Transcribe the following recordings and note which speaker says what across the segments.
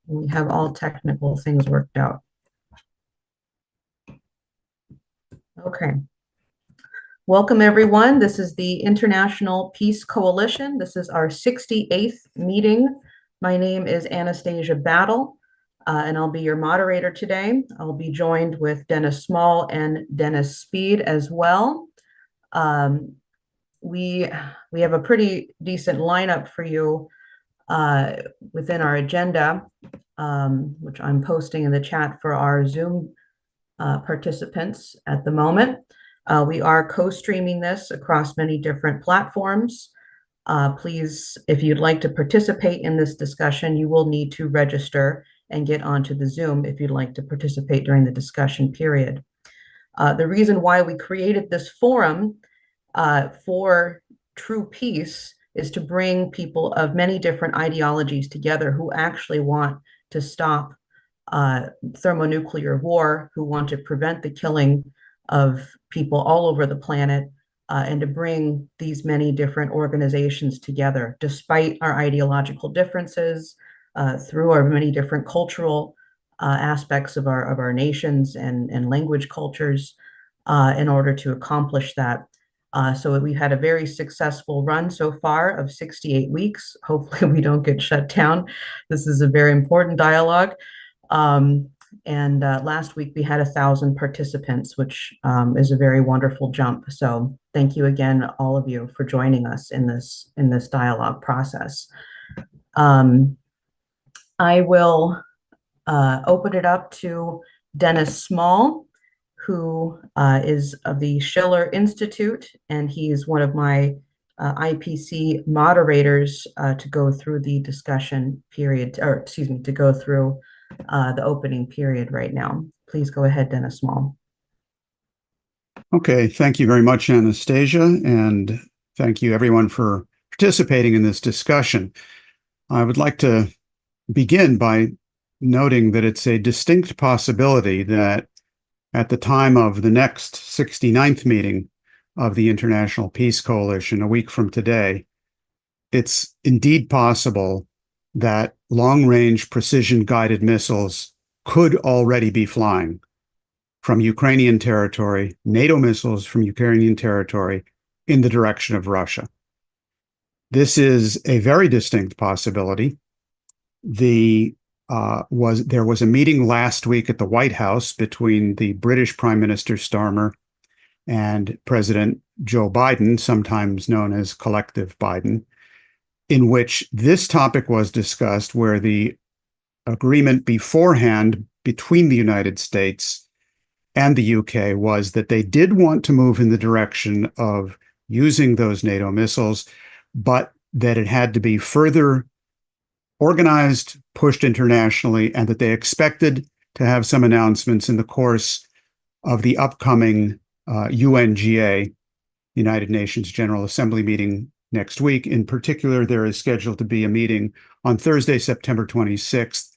Speaker 1: We have all technical things worked out. Okay. Welcome, everyone. This is the International Peace Coalition. This is our 68th meeting. My name is Anastasia Battle, and I'll be your moderator today. I'll be joined with Dennis Small and Dennis Speed as well. We have a pretty decent lineup for you within our agenda, which I'm posting in the chat for our Zoom participants at the moment. We are co-streaming this across many different platforms. Please, if you'd like to participate in this discussion, you will need to register and get onto the Zoom if you'd like to participate during the discussion period. The reason why we created this forum for true peace is to bring people of many different ideologies together who actually want to stop thermonuclear war, who want to prevent the killing of people all over the planet, and to bring these many different organizations together, despite our ideological differences, through our many different cultural aspects of our nations and language cultures, in order to accomplish that. So we've had a very successful run so far of 68 weeks. Hopefully we don't get shut down. This is a very important dialogue. And last week we had 1,000 participants, which is a very wonderful jump. So thank you again, all of you, for joining us in this dialogue process. I will open it up to Dennis Small, who is of the Schiller Institute, and he's one of my IPC moderators to go through the discussion period, or excuse me, to go through the opening period right now. Please go ahead, Dennis Small.
Speaker 2: Okay, thank you very much, Anastasia, and thank you everyone for participating in this discussion. I would like to begin by noting that it's a distinct possibility that at the time of the next 69th meeting of the International Peace Coalition, a week from today, it's indeed possible that long-range precision-guided missiles could already be flying from Ukrainian territory, NATO missiles from Ukrainian territory, in the direction of Russia. This is a very distinct possibility. There was a meeting last week at the White House between the British Prime Minister Starmer and President Joe Biden, sometimes known as Collective Biden, in which this topic was discussed, where the agreement beforehand between the United States and the UK was that they did want to move in the direction of using those NATO missiles, but that it had to be further organized, pushed internationally, and that they expected to have some announcements in the course of the upcoming UNGA, United Nations General Assembly meeting next week. In particular, there is scheduled to be a meeting on Thursday, September 26th,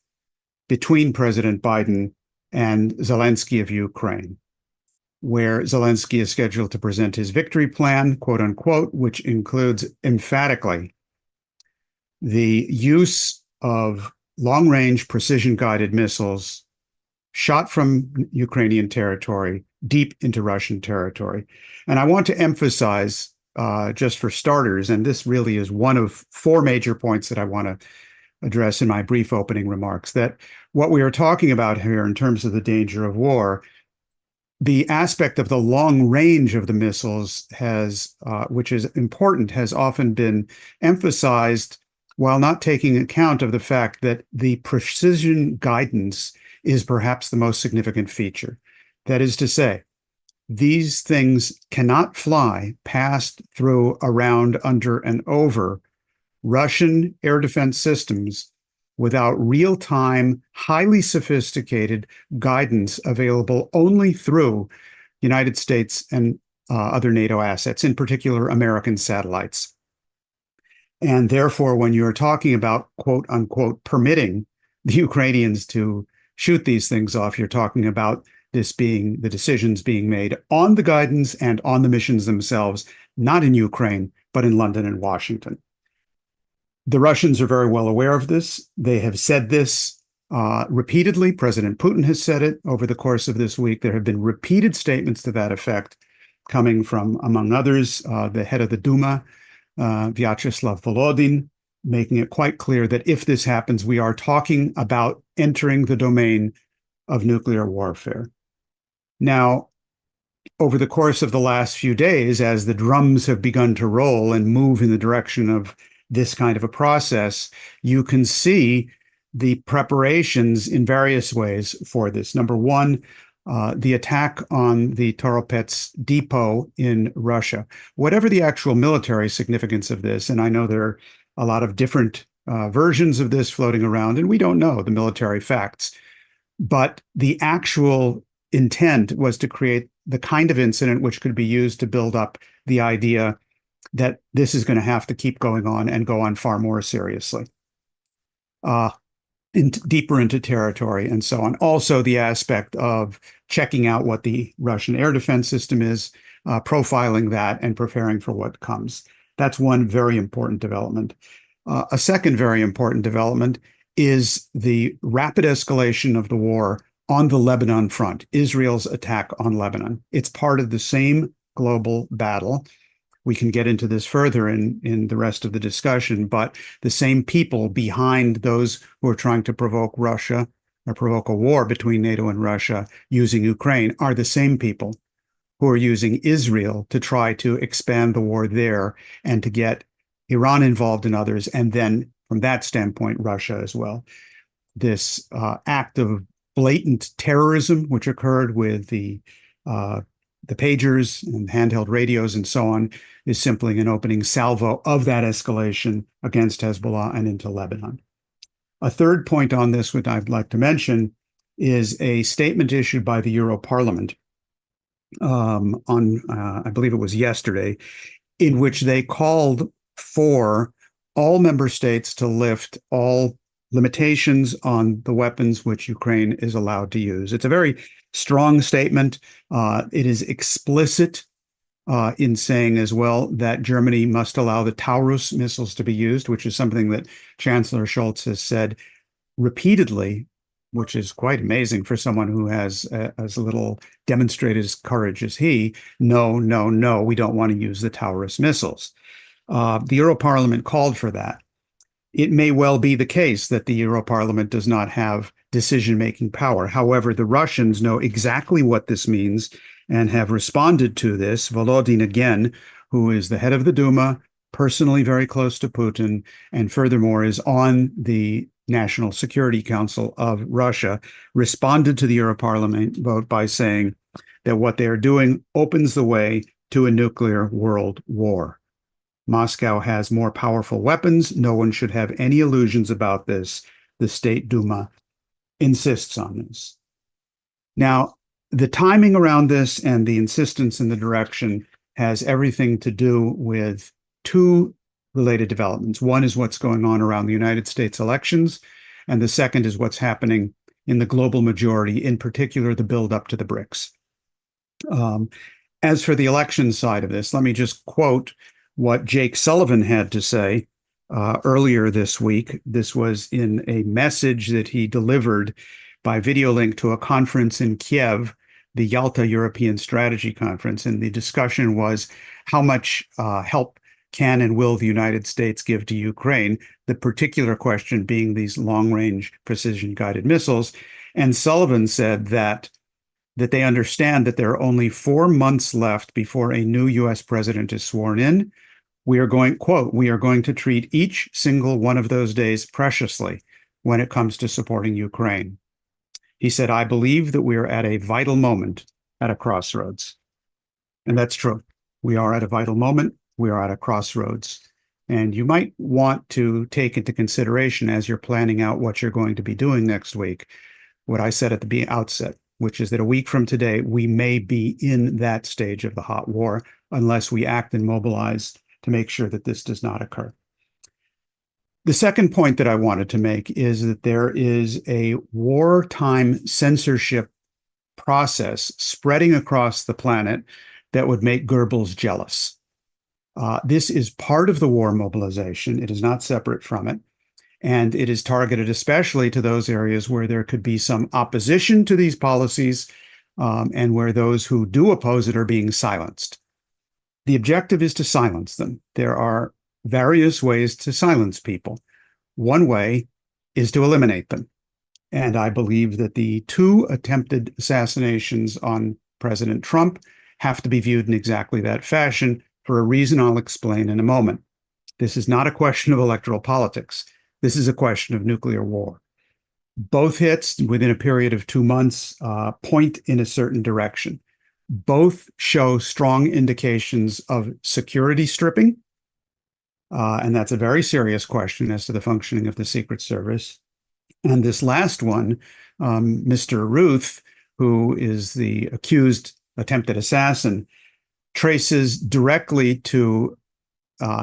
Speaker 2: between President Biden and Zelensky of Ukraine, where Zelensky is scheduled to present his victory plan, quote unquote, which includes emphatically the use of long-range precision-guided missiles shot from Ukrainian territory deep into Russian territory. And I want to emphasize, just for starters, and this really is one of four major points that I want to address in my brief opening remarks, that what we are talking about here in terms of the danger of war, the aspect of the long range of the missiles has, which is important, has often been emphasized while not taking account of the fact that the precision guidance is perhaps the most significant feature. That is to say, these things cannot fly past, through, around, under, and over Russian air defense systems without real-time, highly sophisticated guidance available only through United States and other NATO assets, in particular American satellites. And therefore, when you're talking about, quote unquote, permitting the Ukrainians to shoot these things off, you're talking about this being the decisions being made on the guidance and on the missions themselves, not in Ukraine, but in London and Washington. The Russians are very well aware of this. They have said this Repeatedly, President Putin has said it over the course of this week. There have been repeated statements to that effect coming from, among others, the head of the Duma, Vyacheslav Volodin, making it quite clear that if this happens, we are talking about entering the domain of nuclear warfare. Now, over the course of the last few days, as the drums have begun to roll and move in the direction of this kind of a process, you can see the preparations in various ways for this. Number one, the attack on the Toropets depot in Russia. Whatever the actual military significance of this, and I know there are a lot of different versions of this floating around, and we don't know the military facts, but the actual intent was to create the kind of incident which could be used to build up the idea that this is going to have to keep going on and go on far more seriously, deeper into territory and so on. Also, the aspect of checking out what the Russian air defense system is, profiling that and preparing for what comes. That's one very important development. A second very important development is the rapid escalation of the war on the Lebanon front, Israel's attack on Lebanon. It's part of the same global battle. We can get into this further in the rest of the discussion, but the same people behind those who are trying to provoke Russia or provoke a war between NATO and Russia using Ukraine are the same people who are using Israel to try to expand the war there and to get Iran involved in others, and then from that standpoint, Russia as well. This act of blatant terrorism, which occurred with the pagers and handheld radios and so on, is simply an opening salvo of that escalation against Hezbollah and into Lebanon. A third point on this, which I'd like to mention, is a statement issued by the Euro Parliament on, I believe it was yesterday, in which they called for all member states to lift all limitations on the weapons which Ukraine is allowed to use. It's a very strong statement. It is explicit in saying as well that Germany must allow the Taurus missiles to be used, which is something that Chancellor Scholz has said repeatedly, which is quite amazing for someone who has as little demonstrated courage as he. No, no, no, we don't want to use the Taurus missiles. The Euro Parliament called for that. It may well be the case that the Euro Parliament does not have decision-making power. However, the Russians know exactly what this means and have responded to this. Volodin, again, who is the head of the Duma, personally very close to Putin, and furthermore is on the National Security Council of Russia, responded to the Euro Parliament vote by saying that what they are doing opens the way to a nuclear world war. Moscow has more powerful weapons. No one should have any illusions about this. The State Duma insists on this. Now, the timing around this and the insistence in the direction has everything to do with two related developments. One is what's going on around the United States elections, and the second is what's happening in the global majority, in particular, the build-up to the BRICS. As for the election side of this, let me just quote what Jake Sullivan had to say earlier this week. This was in a message that he delivered by video link to a conference in Kiev, the Yalta European Strategy Conference. And the discussion was how much help can and will the United States give to Ukraine, the particular question being these long-range precision-guided missiles. And Sullivan said that they understand that there are only 4 months left before a new U.S. president is sworn in. We are going, quote, we are going to treat each single one of those days preciously when it comes to supporting Ukraine. He said, I believe that we are at a vital moment at a crossroads. And that's true. We are at a vital moment. We are at a crossroads. And you might want to take into consideration as you're planning out what you're going to be doing next week, what I said at the outset, which is that a week from today, we may be in that stage of the hot war unless we act and mobilize to make sure that this does not occur. The second point that I wanted to make is that there is a wartime censorship process spreading across the planet that would make Goebbels jealous. This is part of the war mobilization. It is not separate from it. And it is targeted especially to those areas where there could be some opposition to these policies, and where those who do oppose it are being silenced. The objective is to silence them. There are various ways to silence people. One way is to eliminate them. And I believe that the two attempted assassinations on President Trump have to be viewed in exactly that fashion for a reason I'll explain in a moment. This is not a question of electoral politics. This is a question of nuclear war. Both hits within a period of 2 months point in a certain direction. Both show strong indications of security stripping, and that's a very serious question as to the functioning of the Secret Service. And this last one, Mr. Ruth, who is the accused attempted assassin, traces directly to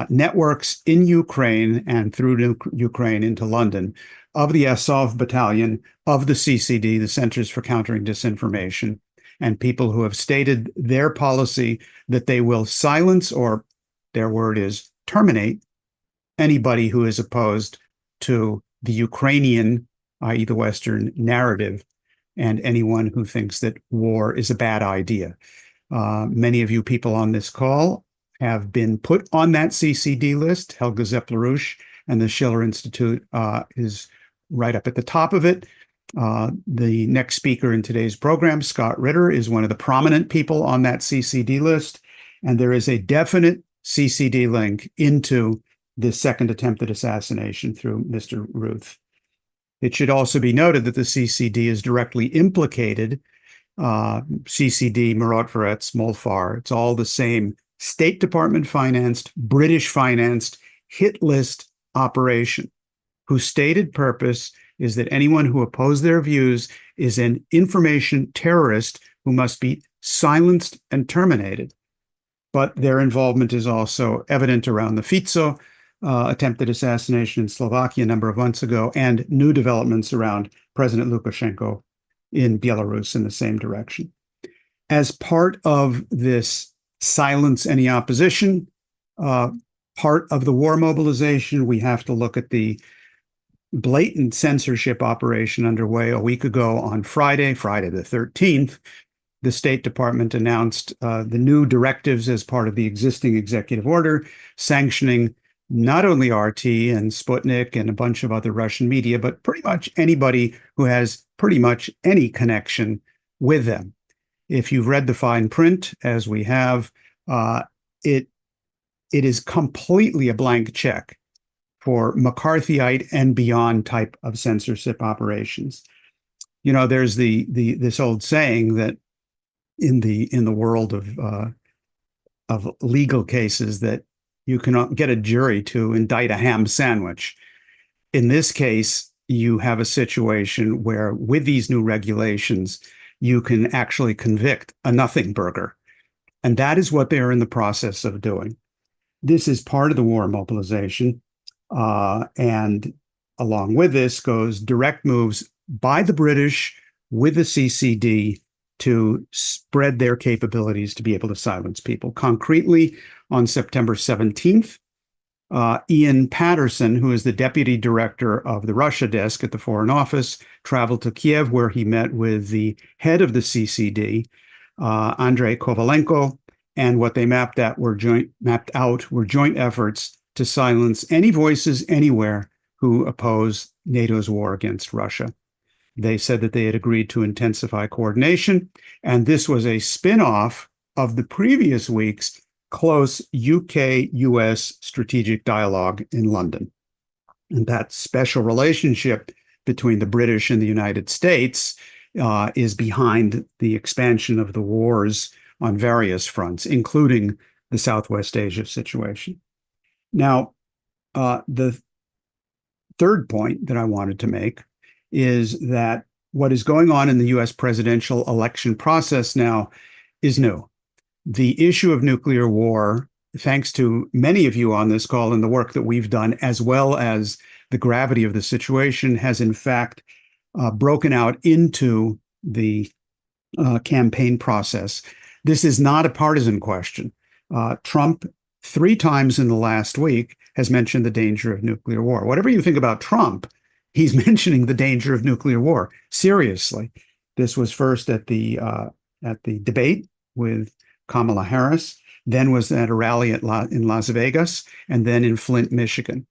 Speaker 2: networks in Ukraine and through Ukraine into London of the Azov battalion, of the CCD, the Centers for Countering Disinformation, and people who have stated their policy that they will silence, or their word is terminate, anybody who is opposed to the Ukrainian, i.e. the Western narrative, and anyone who thinks that war is a bad idea. Many of you people on this call have been put on that CCD list. Helga Zepp-LaRouche and the Schiller Institute is right up at the top of it. The next speaker in today's program, Scott Ritter, is one of the prominent people on that CCD list. And there is a definite CCD link into the second attempted assassination through Mr. Ruth. It should also be noted that the CCD is directly implicated. CCD, Marat-Varetz, Molfar, it's all the same State Department financed, British financed hit list operation, whose stated purpose is that anyone who opposes their views is an information terrorist who must be silenced and terminated. But their involvement is also evident around the Fico attempted assassination in Slovakia a number of months ago, and new developments around President Lukashenko in Belarus in the same direction. As part of this silence any opposition, part of the war mobilization, we have to look at the blatant censorship operation underway a week ago on Friday the 13th. The State Department announced the new directives as part of the existing executive order, sanctioning not only RT and Sputnik and a bunch of other Russian media, but pretty much anybody who has pretty much any connection with them. If you've read the fine print, as we have, it is completely a blank check for McCarthyite and beyond type of censorship operations. You know, there's this old saying that in the world of legal cases that you cannot get a jury to indict a ham sandwich. In this case, you have a situation where with these new regulations, you can actually convict a nothing burger. And that is what they are in the process of doing. This is part of the war mobilization. And along with this goes direct moves by the British with the CCD to spread their capabilities to be able to silence people. Concretely, on September 17th, Ian Patterson, who is the deputy director of the Russia desk at the Foreign Office, traveled to Kiev, where he met with the head of the CCD, Andrei Kovalenko, and what they mapped out were joint efforts to silence any voices anywhere who oppose NATO's war against Russia. They said that they had agreed to intensify coordination, and this was a spin-off of the previous week's close UK-US strategic dialogue in London. And that special relationship between the British and the United States is behind the expansion of the wars on various fronts, including the Southwest Asia situation. Now, the third point that I wanted to make is that what is going on in the US presidential election process now is new. The issue of nuclear war, thanks to many of you on this call and the work that we've done, as well as the gravity of the situation, has in fact broken out into the campaign process. This is not a partisan question. Trump, 3 times in the last week, has mentioned the danger of nuclear war. Whatever you think about Trump, he's mentioning the danger of nuclear war. Seriously, this was first at the debate with Kamala Harris, then was at a rally in Las Vegas, and then in Flint, Michigan.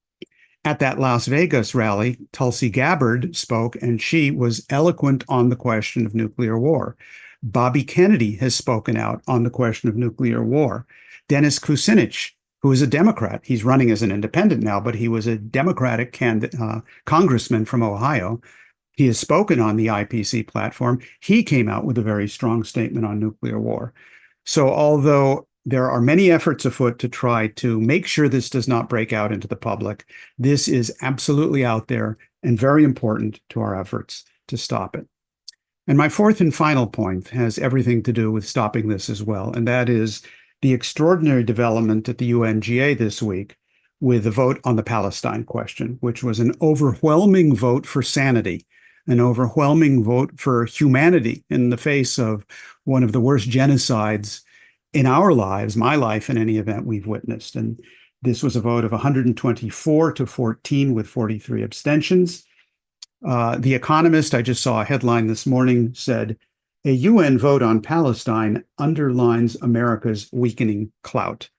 Speaker 2: At that Las Vegas rally, Tulsi Gabbard spoke, and she was eloquent on the question of nuclear war. Bobby Kennedy has spoken out on the question of nuclear war. Dennis Kucinich, who is a Democrat, he's running as an independent now, but he was a Democratic congressman from Ohio. He has spoken on the IPC platform. He came out with a very strong statement on nuclear war. So although there are many efforts afoot to try to make sure this does not break out into the public, this is absolutely out there and very important to our efforts to stop it. And my fourth and final point has everything to do with stopping this as well, and that is the extraordinary development at the UNGA this week with the vote on the Palestine question, which was an overwhelming vote for sanity, an overwhelming vote for humanity in the face of one of the worst genocides in our lives, my life in any event, we've witnessed. And this was a vote of 124 to 14 with 43 abstentions. The Economist, I just saw a headline this morning, said, a UN vote on Palestine underlines America's weakening clout.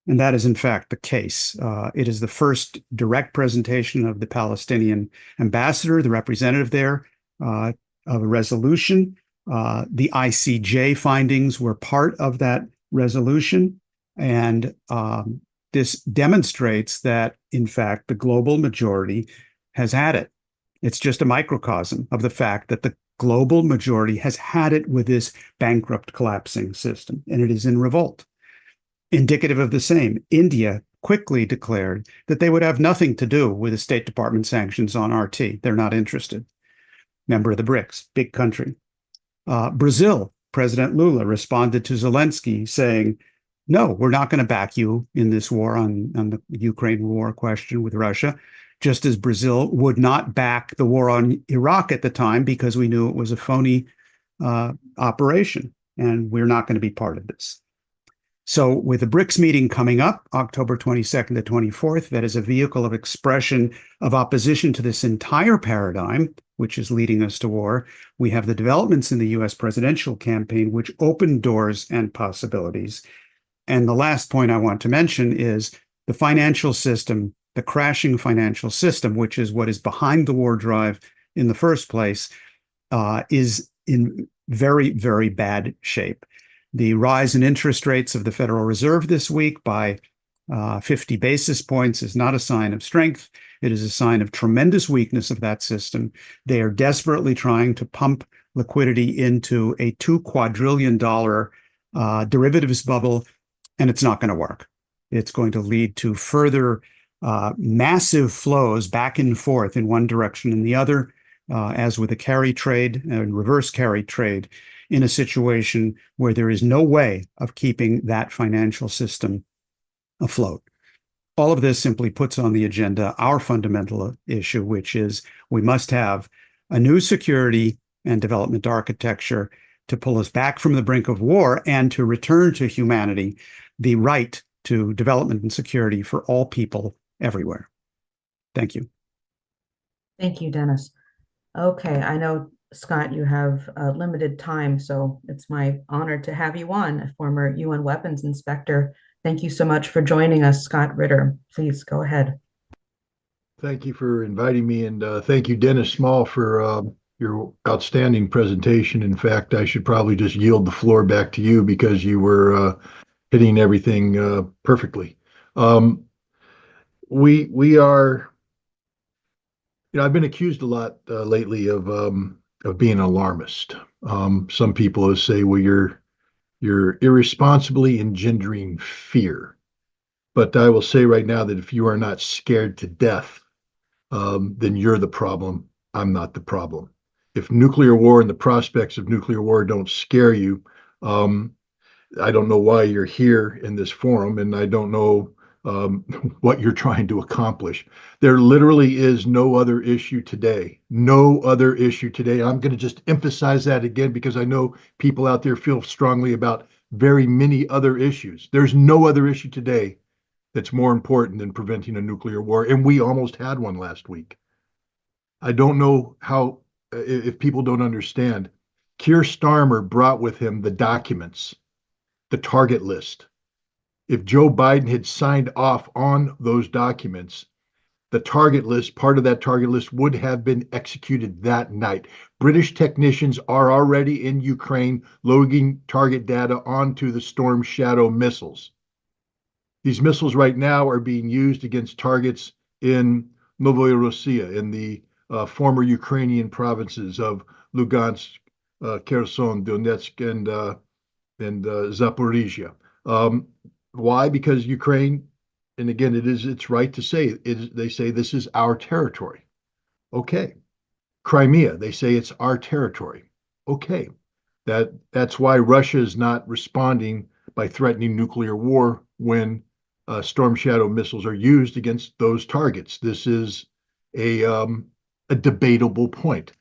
Speaker 2: And that is, in fact, the case. It is the first direct presentation of the Palestinian ambassador, the representative there, of a resolution. The ICJ findings were part of that resolution. And this demonstrates that, in fact, the global majority has had it. It's just a microcosm of the fact that the global majority has had it with this bankrupt, collapsing system, and it is in revolt. Indicative of the same, India quickly declared that they would have nothing to do with the State Department sanctions on RT. They're not interested. Member of the BRICS, big country. Brazil, President Lula responded to Zelensky saying, no, we're not going to back you in this war on the Ukraine war question with Russia, just as Brazil would not back the war on Iraq at the time because we knew it was a phony operation, and we're not going to be part of this. So with the BRICS meeting coming up, October 22nd to 24th, that is a vehicle of expression of opposition to this entire paradigm, which is leading us to war. We have the developments in the US presidential campaign, which open doors and possibilities. And the last point I want to mention is the financial system, the crashing financial system, which is what is behind the war drive in the first place, is in very, very bad shape. The rise in interest rates of the Federal Reserve this week by 50 basis points is not a sign of strength. It is a sign of tremendous weakness of that system. They are desperately trying to pump liquidity into a $2 quadrillion derivatives bubble, and it's not going to work. It's going to lead to further massive flows back and forth in one direction and the other, as with a carry trade and reverse carry trade, in a situation where there is no way of keeping that financial system afloat. All of this simply puts on the agenda our fundamental issue, which is we must have a new security and development architecture to pull us back from the brink of war and to return to humanity the right to development and security for all people everywhere. Thank you.
Speaker 1: Thank you, Dennis. Okay, I know, Scott, you have limited time, so it's my honor to have you on, a former UN weapons inspector. Thank you so much for joining us, Scott Ritter. Please go ahead.
Speaker 3: Thank you for inviting me, and thank you, Dennis Small, for your outstanding presentation. In fact, I should probably just yield the floor back to you because you were hitting everything perfectly. We are, I've been accused a lot lately of being an alarmist. Some people will say, well, you're irresponsibly engendering fear. But I will say right now that if you are not scared to death, then you're the problem. I'm not the problem. If nuclear war and the prospects of nuclear war don't scare you, I don't know why you're here in this forum, and I don't know what you're trying to accomplish. There literally is no other issue today. No other issue today. I'm going to just emphasize that again because I know people out there feel strongly about very many other issues. There's no other issue today that's more important than preventing a nuclear war. And we almost had one last week. I don't know how, if people don't understand, Keir Starmer brought with him the documents, the target list. If Joe Biden had signed off on those documents, the target list, part of that target list would have been executed that night. British technicians are already in Ukraine loading target data onto the Storm Shadow missiles. These missiles right now are being used against targets in Novorossiya, in the former Ukrainian provinces of Lugansk, Kherson, Donetsk, and Zaporizhia. Why? Because Ukraine, and again, it's right to say they say this is our territory. Okay. Crimea, they say it's our territory. Okay. That's why Russia is not responding by threatening nuclear war when Storm Shadow missiles are used against those targets. This is a debatable point.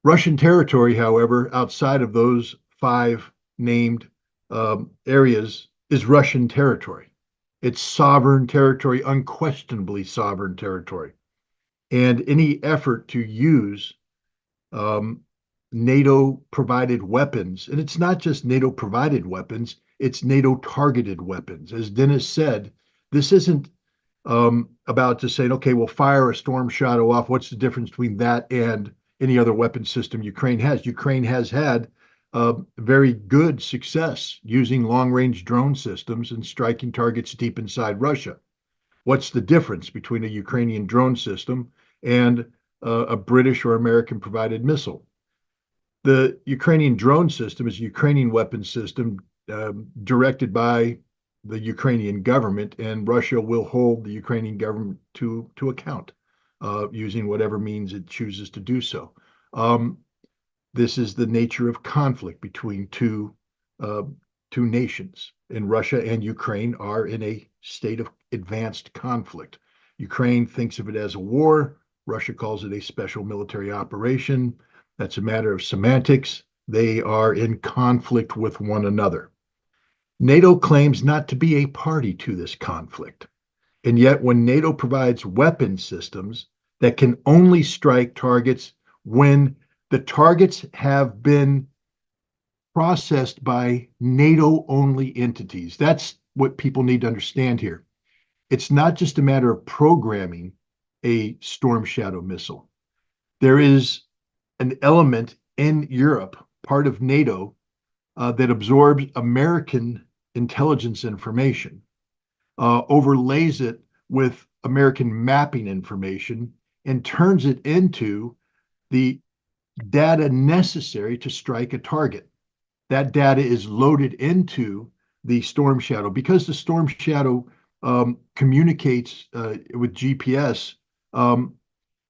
Speaker 3: Russian territory, however, outside of those 5 named areas, is Russian territory. It's sovereign territory, unquestionably sovereign territory. And any effort to use NATO-provided weapons, and it's not just NATO-provided weapons, it's NATO-targeted weapons. As Dennis said, this isn't about just saying, okay, we'll fire a Storm Shadow off. What's the difference between that and any other weapon system Ukraine has? Ukraine has had very good success using long-range drone systems and striking targets deep inside Russia. What's the difference between a Ukrainian drone system and a British or American provided missile? The Ukrainian drone system is a Ukrainian weapon system directed by the Ukrainian government, and Russia will hold the Ukrainian government to account using whatever means it chooses to do so. This is the nature of conflict between two nations, and Russia and Ukraine are in a state of advanced conflict. Ukraine thinks of it as a war. Russia calls it a special military operation. That's a matter of semantics. They are in conflict with one another. NATO claims not to be a party to this conflict. And yet, when NATO provides weapon systems that can only strike targets when the targets have been processed by NATO-only entities. That's what people need to understand here. It's not just a matter of programming a Storm Shadow missile. There is an element in Europe, part of NATO, that absorbs American intelligence information, overlays it with American mapping information, and turns it into the data necessary to strike a target. That data is loaded into the Storm Shadow. Because the Storm Shadow communicates with GPS,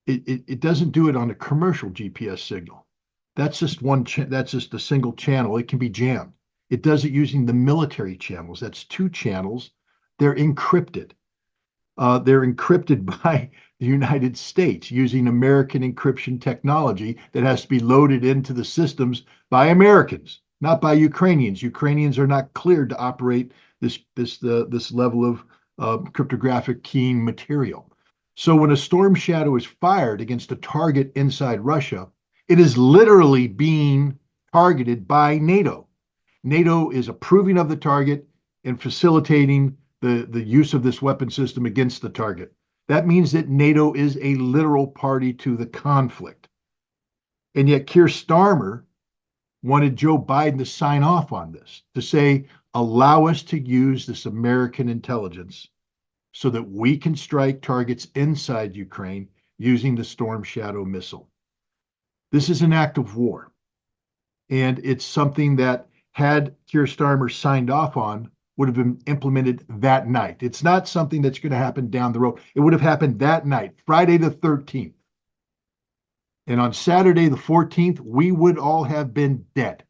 Speaker 3: it doesn't do it on a commercial GPS signal. That's just that's just a single channel. It can be jammed. It does it using the military channels. That's 2 channels. They're encrypted. They're encrypted by the United States using American encryption technology that has to be loaded into the systems by Americans, not by Ukrainians. Ukrainians are not cleared to operate this level of cryptographic keying material. So when a Storm Shadow is fired against a target inside Russia, it is literally being targeted by NATO. NATO is approving of the target and facilitating the use of this weapon system against the target. That means that NATO is a literal party to the conflict. And yet Keir Starmer wanted Joe Biden to sign off on this, to say, allow us to use this American intelligence so that we can strike targets inside Ukraine using the Storm Shadow missile. This is an act of war. And it's something that, had Keir Starmer signed off on, would have been implemented that night. It's not something that's going to happen down the road. It would have happened that night, Friday the 13th. And on Saturday the 14th, we would all have been dead.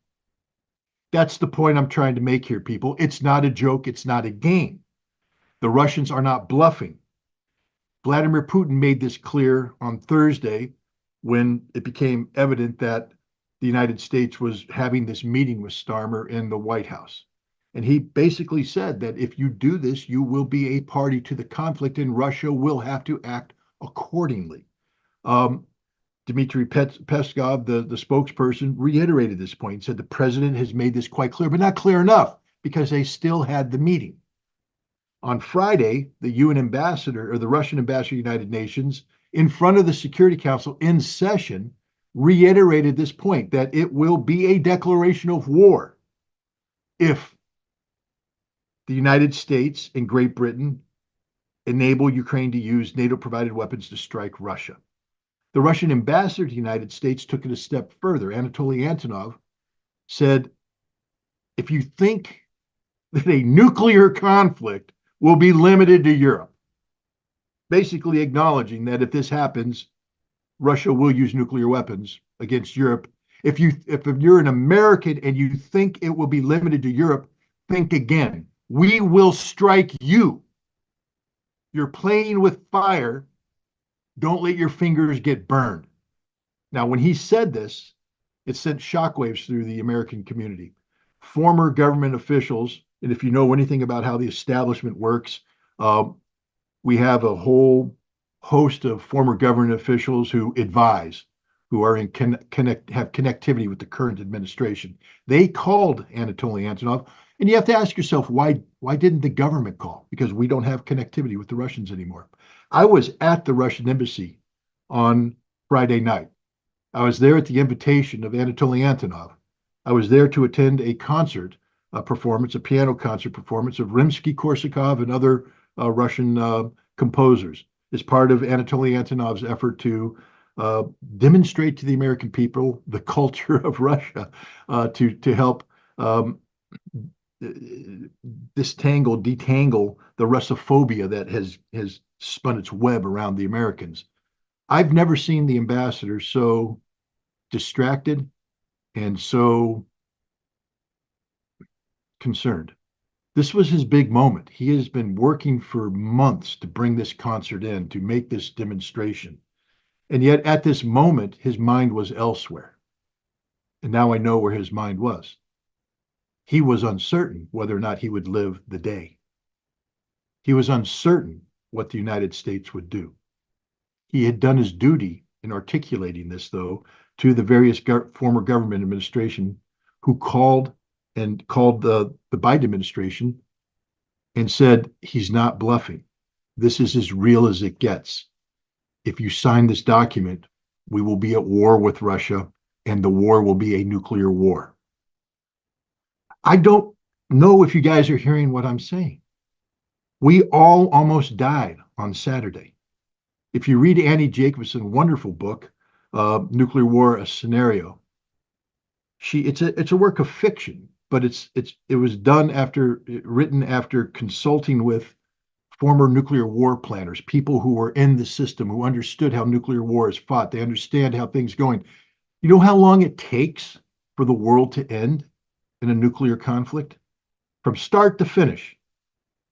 Speaker 3: That's the point I'm trying to make here, people. It's not a joke. It's not a game. The Russians are not bluffing. Vladimir Putin made this clear on Thursday when it became evident that the United States was having this meeting with Starmer in the White House. And he basically said that if you do this, you will be a party to the conflict and Russia will have to act accordingly. Dmitry Peskov, the spokesperson, reiterated this point. He said the president has made this quite clear, but not clear enough because they still had the meeting. On Friday, the UN ambassador or the Russian ambassador to the United Nations in front of the Security Council in session reiterated this point that it will be a declaration of war if the United States and Great Britain enable Ukraine to use NATO-provided weapons to strike Russia. The Russian ambassador to the United States took it a step further. Anatoly Antonov said, if you think that a nuclear conflict will be limited to Europe, basically acknowledging that if this happens, Russia will use nuclear weapons against Europe. If you're an American and you think it will be limited to Europe, think again. We will strike you. You're playing with fire. Don't let your fingers get burned. Now, when he said this, it sent shockwaves through the American community. Former government officials, and if you know anything about how the establishment works, we have a whole host of former government officials who advise, who are in have connectivity with the current administration. They called Anatoly Antonov, and you have to ask yourself, why didn't the government call? Because we don't have connectivity with the Russians anymore. I was at the Russian embassy on Friday night. I was there at the invitation of Anatoly Antonov. I was there to attend a concert performance, a piano concert performance of Rimsky-Korsakov and other Russian composers as part of Anatoly Antonov's effort to demonstrate to the American people the culture of Russia, to help detangle the Russophobia that has spun its web around the Americans. I've never seen the ambassador so distracted and so concerned. This was his big moment. He has been working for months to bring this concert in, to make this demonstration. And yet at this moment, his mind was elsewhere. And now I know where his mind was. He was uncertain whether or not he would live the day. He was uncertain what the United States would do. He had done his duty in articulating this, though, to the various former government administration who called the Biden administration and said, he's not bluffing. This is as real as it gets. If you sign this document, we will be at war with Russia, and the war will be a nuclear war. I don't know if you guys are hearing what I'm saying. We all almost died on Saturday. If you read Annie Jacobson's wonderful book, Nuclear War, A Scenario, it's a work of fiction, but it was written after consulting with former nuclear war planners, people who were in the system, who understood how nuclear war is fought. They understand how things are going. You know how long it takes for the world to end in a nuclear conflict? From start to finish,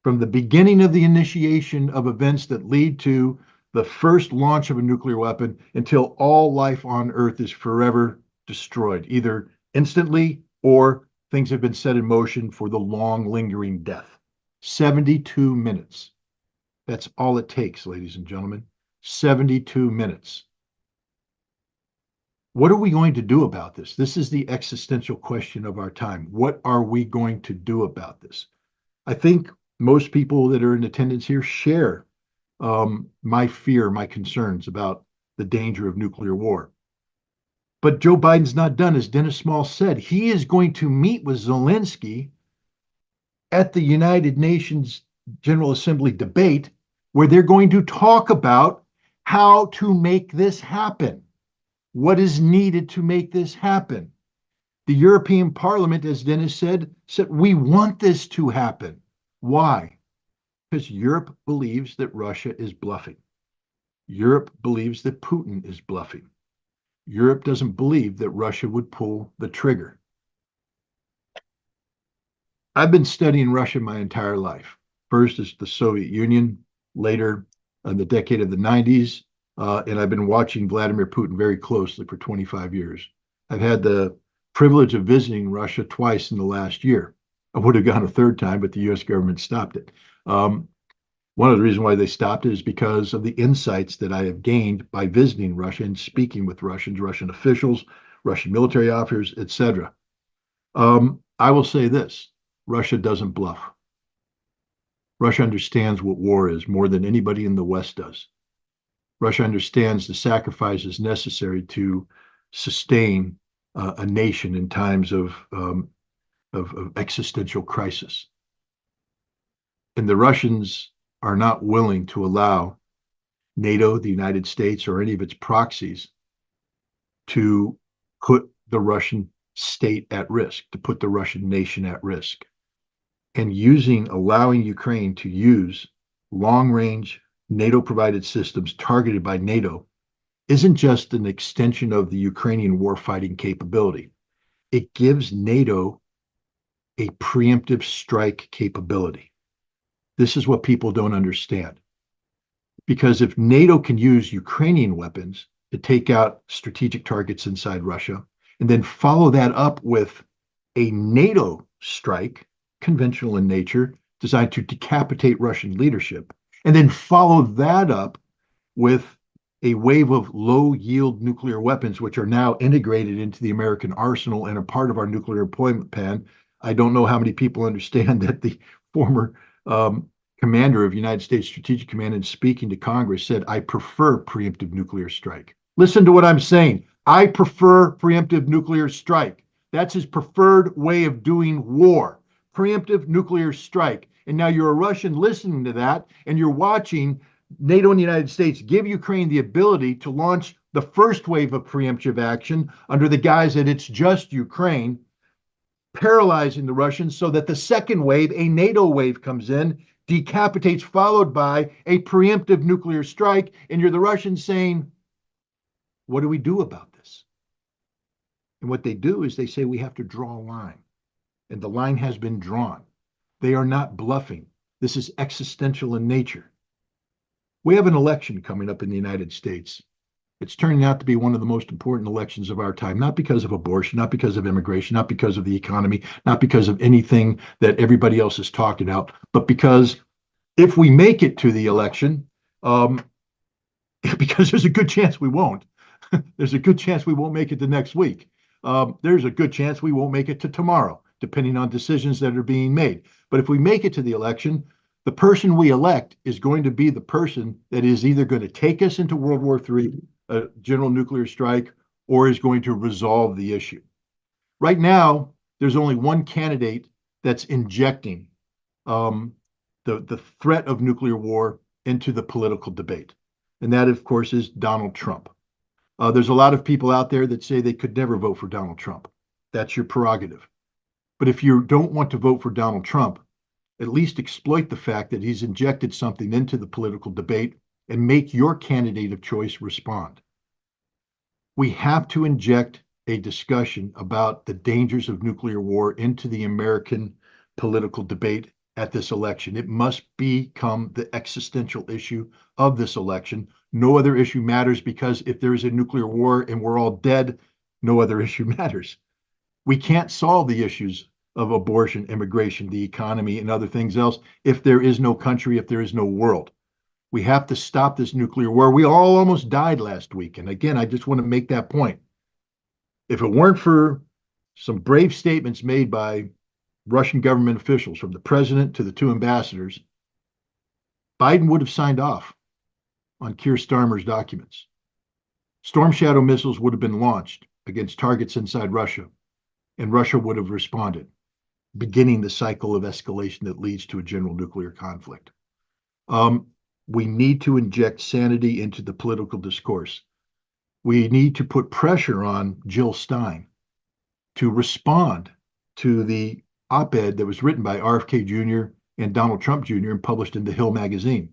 Speaker 3: from the beginning of the initiation of events that lead to the first launch of a nuclear weapon until all life on Earth is forever destroyed, either instantly or things have been set in motion for the long lingering death. 72 minutes. That's all it takes, ladies and gentlemen. 72 minutes. What are we going to do about this? This is the existential question of our time. What are we going to do about this? I think most people that are in attendance here share my fear, my concerns about the danger of nuclear war. But Joe Biden's not done. As Dennis Small said, he is going to meet with Zelensky at the United Nations General Assembly debate, where they're going to talk about how to make this happen. What is needed to make this happen? The European Parliament, as Dennis said we want this to happen. Why? Because Europe believes that Russia is bluffing. Europe believes that Putin is bluffing. Europe doesn't believe that Russia would pull the trigger. I've been studying Russia my entire life. First as the Soviet Union, later in the decade of the 90s, and I've been watching Vladimir Putin very closely for 25 years. I've had the privilege of visiting Russia twice in the last year. I would have gone a third time, but the U.S. government stopped it. One of the reasons why they stopped it is because of the insights that I have gained by visiting Russia and speaking with Russians, Russian officials, Russian military officers, etc. I will say this: Russia doesn't bluff. Russia understands what war is more than anybody in the West does. Russia understands the sacrifices necessary to sustain a nation in times of existential crisis. And the Russians are not willing to allow NATO, the United States, or any of its proxies to put the Russian state at risk, to put the Russian nation at risk. And allowing Ukraine to use long-range NATO-provided systems targeted by NATO isn't just an extension of the Ukrainian warfighting capability. It gives NATO a preemptive strike capability. This is what people don't understand. Because if NATO can use Ukrainian weapons to take out strategic targets inside Russia, and then follow that up with a NATO strike, conventional in nature, designed to decapitate Russian leadership, and then follow that up with a wave of low-yield nuclear weapons, which are now integrated into the American arsenal and a part of our nuclear deployment plan. I don't know how many people understand that the former commander of United States Strategic Command, in speaking to Congress, said, "I prefer preemptive nuclear strike." Listen to what I'm saying. I prefer preemptive nuclear strike. That's his preferred way of doing war. Preemptive nuclear strike. And now you're a Russian listening to that, and you're watching NATO and the United States give Ukraine the ability to launch the first wave of preemptive action under the guise that it's just Ukraine, paralyzing the Russians so that the second wave, a NATO wave, comes in, decapitates, followed by a preemptive nuclear strike. And you're the Russians saying, what do we do about this? And what they do is they say we have to draw a line. And the line has been drawn. They are not bluffing. This is existential in nature. We have an election coming up in the United States. It's turning out to be one of the most important elections of our time, not because of abortion, not because of immigration, not because of the economy, not because of anything that everybody else is talking about, but because if we make it to the election, because there's a good chance we won't. There's a good chance we won't make it to next week. There's a good chance we won't make it to tomorrow, depending on decisions that are being made. But if we make it to the election, the person we elect is going to be the person that is either going to take us into World War III, a general nuclear strike, or is going to resolve the issue. Right now, there's only one candidate that's injecting the threat of nuclear war into the political debate. And that, of course, is Donald Trump. There's a lot of people out there that say they could never vote for Donald Trump. That's your prerogative. But if you don't want to vote for Donald Trump, at least exploit the fact that he's injected something into the political debate and make your candidate of choice respond. We have to inject a discussion about the dangers of nuclear war into the American political debate at this election. It must become the existential issue of this election. No other issue matters, because if there is a nuclear war and we're all dead, no other issue matters. We can't solve the issues of abortion, immigration, the economy, and other things else if there is no country, if there is no world. We have to stop this nuclear war. We all almost died last week. And again, I just want to make that point. If it weren't for some brave statements made by Russian government officials, from the president to the two ambassadors, Biden would have signed off on Keir Starmer's documents. Storm Shadow missiles would have been launched against targets inside Russia, and Russia would have responded, beginning the cycle of escalation that leads to a general nuclear conflict. We need to inject sanity into the political discourse. We need to put pressure on Jill Stein to respond to the op-ed that was written by RFK Jr. and Donald Trump Jr. and published in The Hill magazine,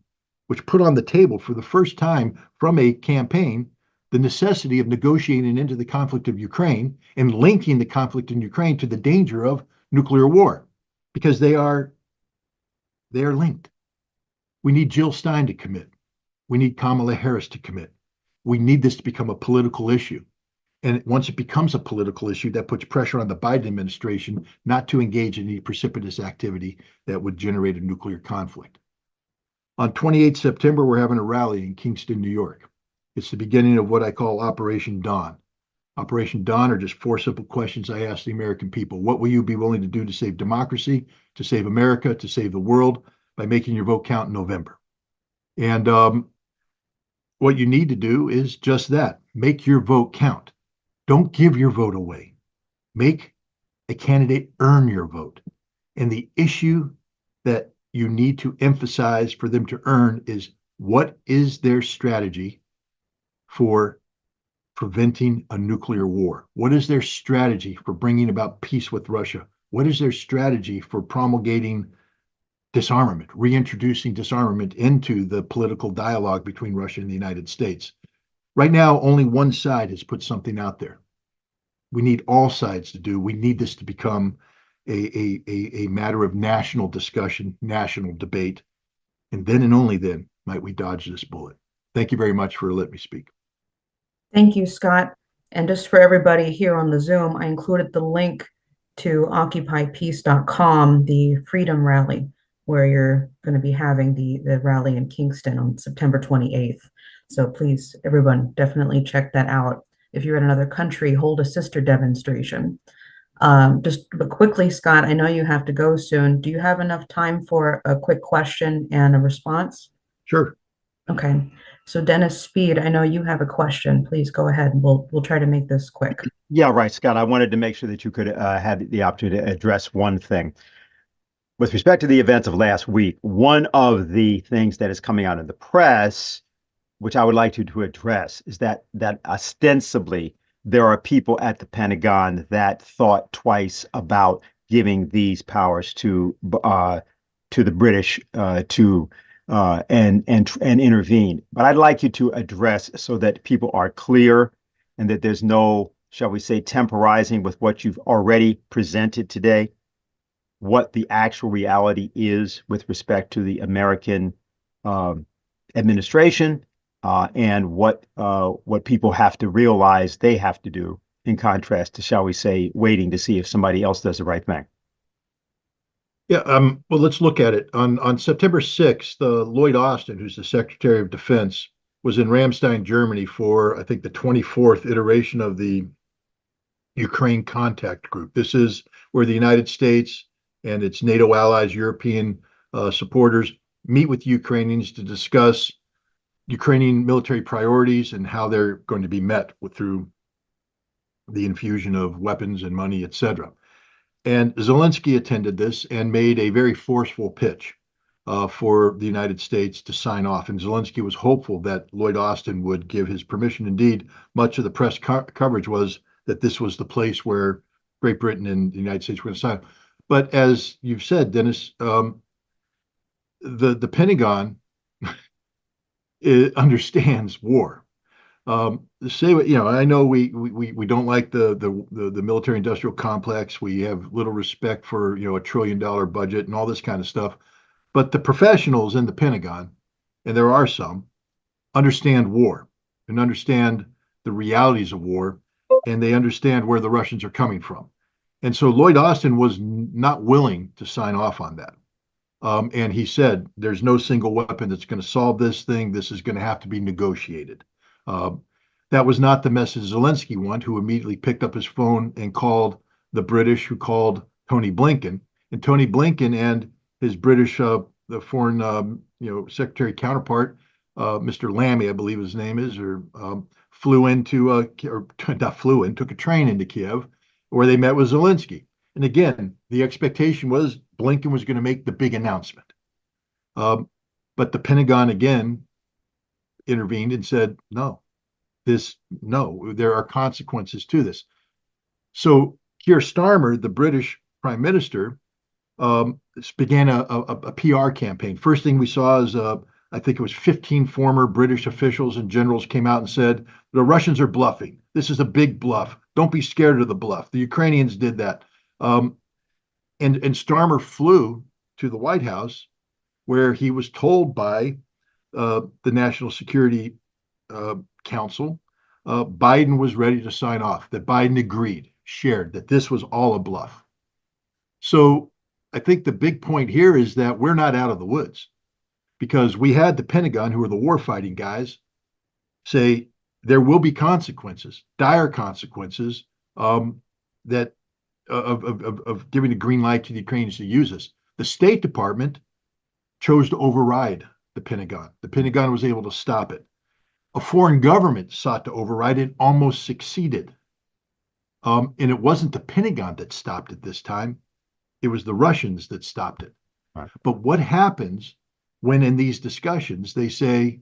Speaker 3: which put on the table for the first time from a campaign the necessity of negotiating into the conflict of Ukraine and linking the conflict in Ukraine to the danger of nuclear war, because they are linked. We need Jill Stein to commit. We need Kamala Harris to commit. We need this to become a political issue. And once it becomes a political issue, that puts pressure on the Biden administration not to engage in any precipitous activity that would generate a nuclear conflict. On 28 September, we're having a rally in Kingston, New York. It's the beginning of what I call Operation Dawn. Operation Dawn are just 4 simple questions I ask the American people. What will you be willing to do to save democracy, to save America, to save the world by making your vote count in November? And what you need to do is just that. Make your vote count. Don't give your vote away. Make a candidate earn your vote. And the issue that you need to emphasize for them to earn is, what is their strategy for preventing a nuclear war? What is their strategy for bringing about peace with Russia? What is their strategy for promulgating disarmament, reintroducing disarmament into the political dialogue between Russia and the United States? Right now, only one side has put something out there. We need all sides to do. We need this to become a matter of national discussion, national debate, and then and only then might we dodge this bullet. Thank you very much for letting me speak.
Speaker 1: Thank you, Scott. And just for everybody here on the Zoom, I included the link to occupypeace.com, the Freedom Rally, where you're going to be having the rally in Kingston on September 28th. So please, everyone, definitely check that out. If you're in another country, hold a sister demonstration. Just quickly, Scott, I know you have to go soon. Do you have enough time for a quick question and a response?
Speaker 3: Sure.
Speaker 1: Okay. So Dennis Speed, I know you have a question. Please go ahead, and we'll try to make this quick.
Speaker 4: Yeah, right, Scott. I wanted to make sure that you could have the opportunity to address one thing. With respect to the events of last week, one of the things that is coming out in the press, which I would like you to address, is that ostensibly there are people at the Pentagon that thought twice about giving these powers to the British and intervene. But I'd like you to address, so that people are clear and that there's no, shall we say, temporizing with what you've already presented today, what the actual reality is with respect to the American administration, and what people have to realize they have to do, in contrast to, shall we say, waiting to see if somebody else does the right thing.
Speaker 3: Yeah, well, let's look at it. On September 6th, Lloyd Austin, who's the Secretary of Defense, was in Ramstein, Germany for, I think, the 24th iteration of the Ukraine Contact Group. This is where the United States and its NATO allies, European supporters, meet with Ukrainians to discuss Ukrainian military priorities and how they're going to be met through the infusion of weapons and money, etc. And Zelensky attended this and made a very forceful pitch for the United States to sign off. And Zelensky was hopeful that Lloyd Austin would give his permission. Indeed, much of the press coverage was that this was the place where Great Britain and the United States were going to sign. But as you've said, Dennis, the Pentagon understands war. Say what, I know we don't like the military industrial complex. We have little respect for $1 trillion budget and all this kind of stuff. But the professionals in the Pentagon, and there are some, understand war and understand the realities of war, and they understand where the Russians are coming from. And so Lloyd Austin was not willing to sign off on that. And he said, there's no single weapon that's going to solve this thing. This is going to have to be negotiated. That was not the message Zelensky wanted, who immediately picked up his phone and called the British, who called Tony Blinken. And Tony Blinken and his British, the foreign, secretary counterpart, Mr. Lammy, I believe his name is, took a train into Kiev, where they met with Zelensky. And again, the expectation was Blinken was going to make the big announcement. But the Pentagon again intervened and said, no, there are consequences to this. So Keir Starmer, the British Prime Minister, began a PR campaign. First thing we saw is, I think it was 15 former British officials and generals came out and said, the Russians are bluffing. This is a big bluff. Don't be scared of the bluff. The Ukrainians did that. And Starmer flew to the White House, where he was told by the National Security Council Biden was ready to sign off, that Biden agreed, shared that this was all a bluff. So I think the big point here is that we're not out of the woods, because we had the Pentagon, who are the warfighting guys, say there will be consequences, dire consequences, that of giving a green light to the Ukrainians to use this. The State Department chose to override the Pentagon. The Pentagon was able to stop it. A foreign government sought to override it, almost succeeded. And it wasn't the Pentagon that stopped it this time. It was the Russians that stopped it.
Speaker 4: Right.
Speaker 3: But what happens when in these discussions they say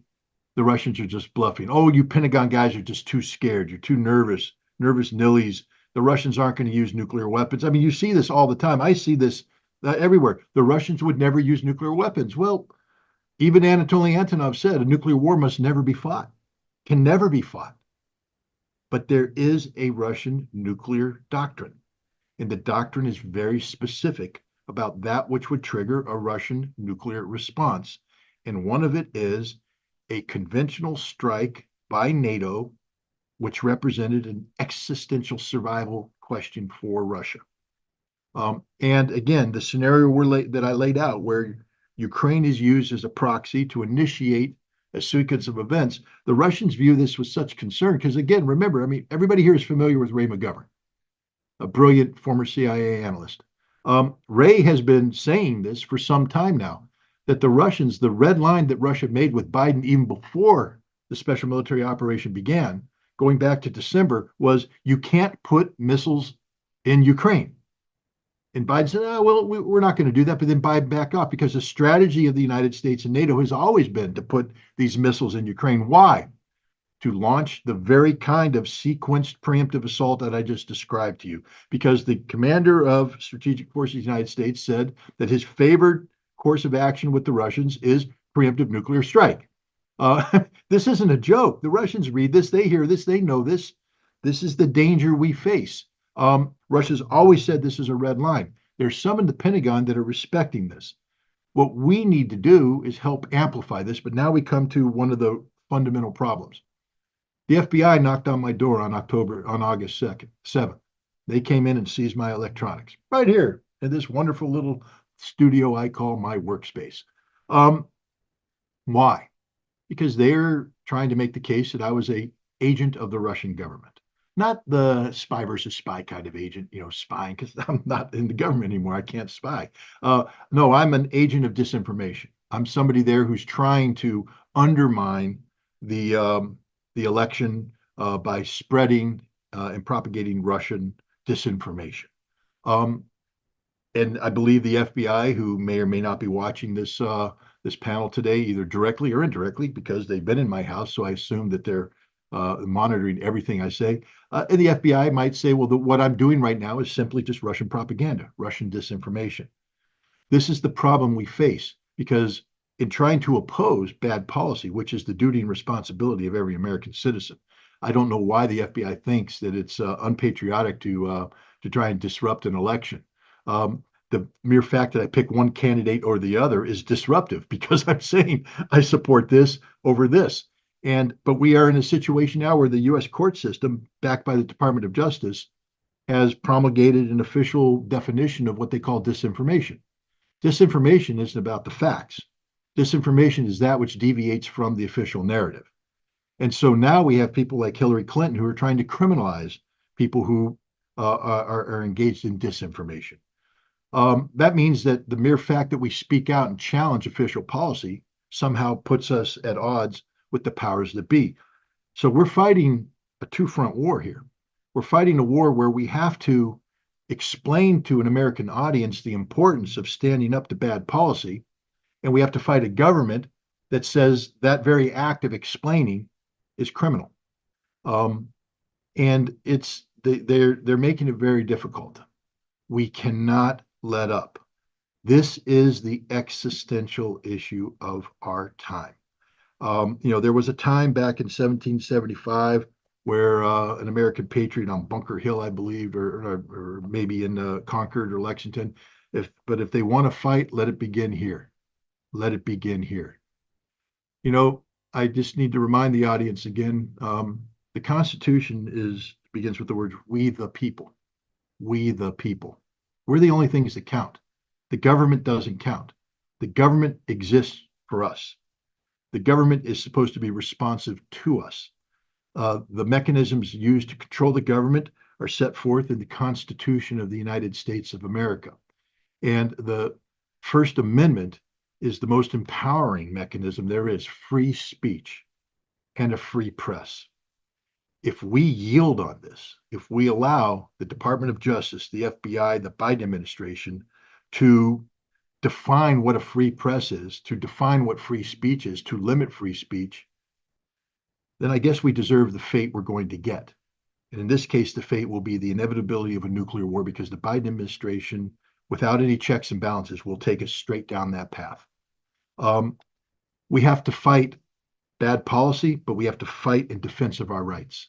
Speaker 3: the Russians are just bluffing? Oh, you Pentagon guys are just too scared. You're too nervous nillies. The Russians aren't going to use nuclear weapons. I mean, you see this all the time. I see this everywhere. The Russians would never use nuclear weapons. Well, even Anatoly Antonov said a nuclear war must never be fought, can never be fought. But there is a Russian nuclear doctrine, and the doctrine is very specific about that which would trigger a Russian nuclear response. And one of it is a conventional strike by NATO, which represented an existential survival question for Russia. And again, the scenario that I laid out, where Ukraine is used as a proxy to initiate a sequence of events, the Russians view this with such concern because, again, remember, I mean, everybody here is familiar with Ray McGovern, a brilliant former CIA analyst. Ray has been saying this for some time now, that the Russians, the red line that Russia made with Biden even before the special military operation began, going back to December, was you can't put missiles in Ukraine. And Biden said, oh, well, we're not going to do that. But then Biden backed off because the strategy of the United States and NATO has always been to put these missiles in Ukraine. Why? To launch the very kind of sequenced preemptive assault that I just described to you. Because the commander of Strategic Forces of the United States said that his favored course of action with the Russians is preemptive nuclear strike. This isn't a joke. The Russians read this, they hear this, they know this. This is the danger we face. Russia's always said this is a red line. There's some in the Pentagon that are respecting this. What we need to do is help amplify this, but now we come to one of the fundamental problems. The FBI knocked on my door on August 7th. They came in and seized my electronics right here in this wonderful little studio I call my workspace. Why? Because they're trying to make the case that I was an agent of the Russian government. Not the spy versus spy kind of agent, spying, because I'm not in the government anymore. I can't spy. No, I'm an agent of disinformation. I'm somebody there who's trying to undermine the election by spreading and propagating Russian disinformation. And I believe the FBI, who may or may not be watching this panel today, either directly or indirectly, because they've been in my house, so I assume that they're monitoring everything I say. And the FBI might say, well, what I'm doing right now is simply just Russian propaganda, Russian disinformation. This is the problem we face, because in trying to oppose bad policy, which is the duty and responsibility of every American citizen, I don't know why the FBI thinks that it's unpatriotic to try and disrupt an election. The mere fact that I pick one candidate or the other is disruptive, because I'm saying I support this over this. But we are in a situation now where the U.S. court system, backed by the Department of Justice, has promulgated an official definition of what they call disinformation. Disinformation isn't about the facts. Disinformation is that which deviates from the official narrative. And so now we have people like Hillary Clinton who are trying to criminalize people who are engaged in disinformation. That means that the mere fact that we speak out and challenge official policy somehow puts us at odds with the powers that be. So we're fighting a two-front war here. We're fighting a war where we have to explain to an American audience the importance of standing up to bad policy, and we have to fight a government that says that very act of explaining is criminal. And they're making it very difficult. We cannot let up. This is the existential issue of our time. There was a time back in 1775 where an American patriot on Bunker Hill, I believe, or maybe in Concord or Lexington, if they want to fight, let it begin here. Let it begin here. I just need to remind the audience again The Constitution begins with the words, we the people. We the people. We're the only things that count. The government doesn't count. The government exists for us. The government is supposed to be responsive to us. The mechanisms used to control the government are set forth in the Constitution of the United States of America. And the First Amendment is the most empowering mechanism there is: free speech and a free press. If we yield on this, if we allow the Department of Justice, the FBI, the Biden administration to define what a free press is, to define what free speech is, to limit free speech, then I guess we deserve the fate we're going to get. And in this case, the fate will be the inevitability of a nuclear war, because the Biden administration, without any checks and balances, will take us straight down that path. We have to fight bad policy, but we have to fight in defense of our rights.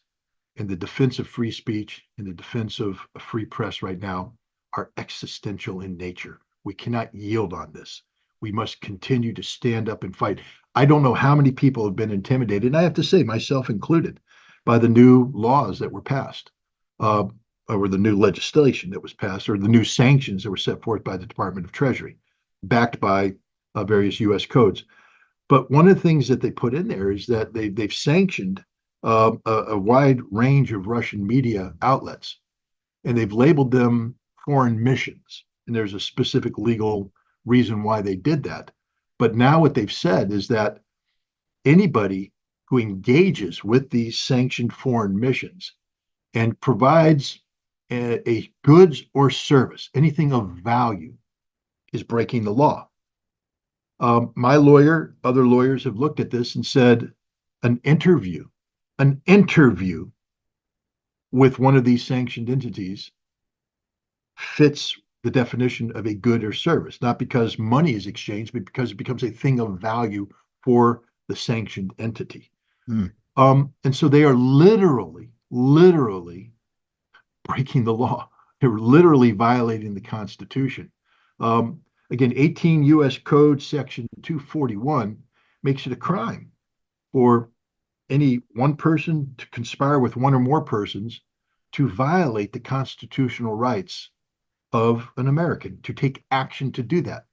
Speaker 3: And the defense of free speech and the defense of a free press right now are existential in nature. We cannot yield on this. We must continue to stand up and fight. I don't know how many people have been intimidated, and I have to say, myself included, by the new laws that were passed, or the new legislation that was passed, or the new sanctions that were set forth by the Department of Treasury, backed by various U.S. codes. But one of the things that they put in there is that they've sanctioned a wide range of Russian media outlets, and they've labeled them foreign missions. And there's a specific legal reason why they did that. But now what they've said is that anybody who engages with these sanctioned foreign missions and provides a goods or service, anything of value, is breaking the law. My lawyer, other lawyers have looked at this and said an interview with one of these sanctioned entities fits the definition of a good or service, not because money is exchanged, but because it becomes a thing of value for the sanctioned entity. And so they are literally breaking the law. They're literally violating the Constitution. Again, 18 U.S. Code Section 241 makes it a crime for any one person to conspire with one or more persons to violate the constitutional rights of an American, to take action to do that.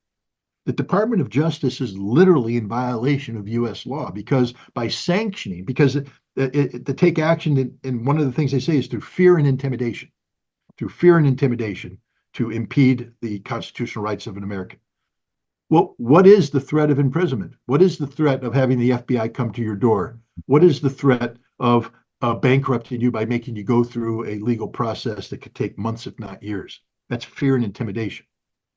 Speaker 3: The Department of Justice is literally in violation of U.S. law, because by sanctioning, because to take action, and one of the things they say is through fear and intimidation, to impede the constitutional rights of an American. Well, what is the threat of imprisonment? What is the threat of having the FBI come to your door? What is the threat of bankrupting you by making you go through a legal process that could take months, if not years? That's fear and intimidation.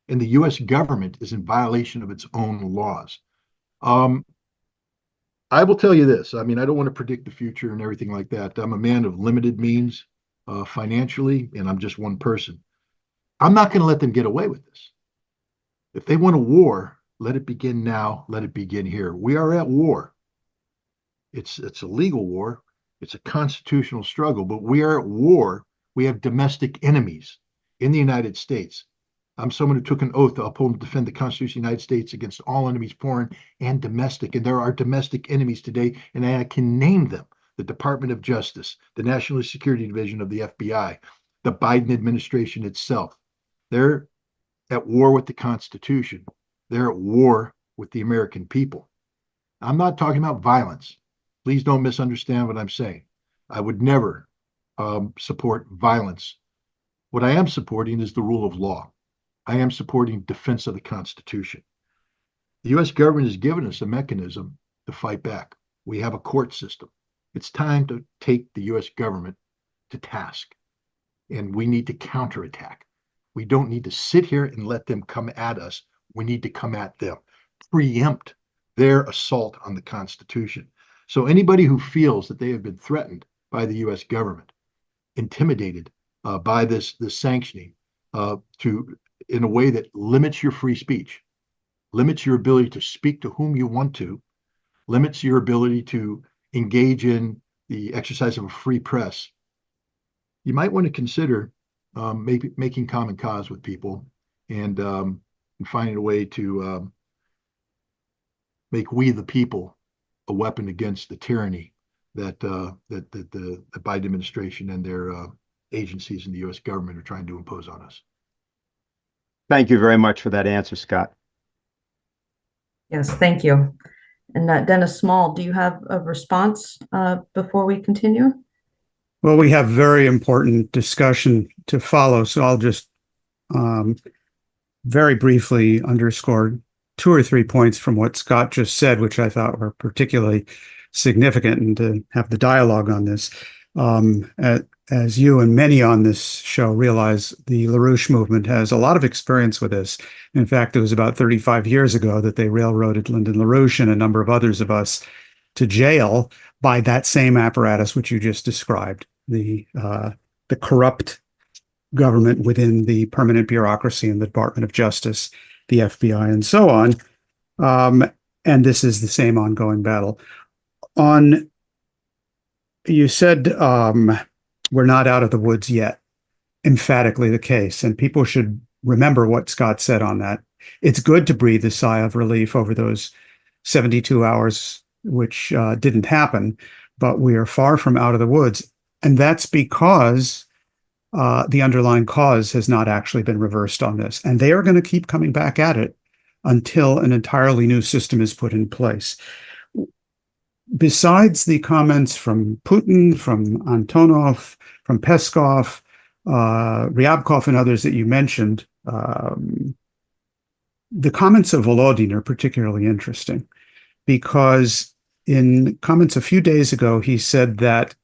Speaker 3: And the U.S. government is in violation of its own laws. I will tell you this. I mean, I don't want to predict the future and everything like that. I'm a man of limited means financially, and I'm just one person. I'm not going to let them get away with this. If they want a war, let it begin now. Let it begin here. We are at war. It's a legal war. It's a constitutional struggle, but we are at war. We have domestic enemies in the United States. I'm someone who took an oath to uphold and defend the Constitution of the United States against all enemies, foreign and domestic. And there are domestic enemies today, and I can name them: the Department of Justice, the National Security Division of the FBI, the Biden administration itself. They're at war with the Constitution. They're at war with the American people. I'm not talking about violence. Please don't misunderstand what I'm saying. I would never support violence. What I am supporting is the rule of law. I am supporting defense of the Constitution. The U.S. government has given us a mechanism to fight back. We have a court system. It's time to take the U.S. government to task, and we need to counterattack. We don't need to sit here and let them come at us. We need to come at them, preempt their assault on the Constitution. So anybody who feels that they have been threatened by the U.S. government, intimidated by this sanctioning in a way that limits your free speech, limits your ability to speak to whom you want to, limits your ability to engage in the exercise of a free press, you might want to consider maybe making common cause with people and finding a way to make we the people a weapon against the tyranny that the Biden administration and their agencies in the U.S. government are trying to impose on us.
Speaker 4: Thank you very much for that answer, Scott.
Speaker 1: Yes, thank you. And Dennis Small, do you have a response before we continue?
Speaker 2: Well, we have very important discussion to follow, so I'll just very briefly underscore 2 or 3 points from what Scott just said, which I thought were particularly significant, and to have the dialogue on this. As you and many on this show realize, the LaRouche movement has a lot of experience with this. In fact, it was about 35 years ago that they railroaded Lyndon LaRouche and a number of others of us to jail by that same apparatus which you just described, the corrupt government within the permanent bureaucracy in the Department of Justice, the FBI, and so on. And this is the same ongoing battle. You said we're not out of the woods yet. Emphatically the case, and people should remember what Scott said on that. It's good to breathe a sigh of relief over those 72 hours, which didn't happen, but we are far from out of the woods. And that's because the underlying cause has not actually been reversed on this. And they are going to keep coming back at it until an entirely new system is put in place. Besides the comments from Putin, from Antonov, from Peskov, Ryabkov, and others that you mentioned, the comments of Volodin are particularly interesting, because in comments a few days ago, he said that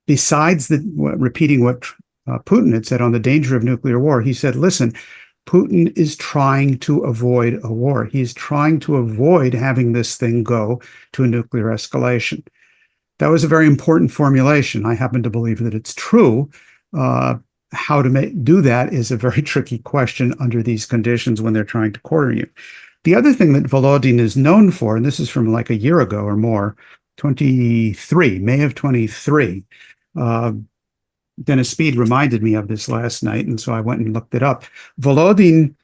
Speaker 2: besides repeating what Putin had said on the danger of nuclear war, he said, listen, Putin is trying to avoid a war. He's trying to avoid having this thing go to a nuclear escalation. That was a very important formulation. I happen to believe that it's true. How to do that is a very tricky question under these conditions when they're trying to corner you. The other thing that Volodin is known for, and this is from like a year ago or more, May of 23, Dennis Speed reminded me of this last night, and so I went and looked it up. Volodin,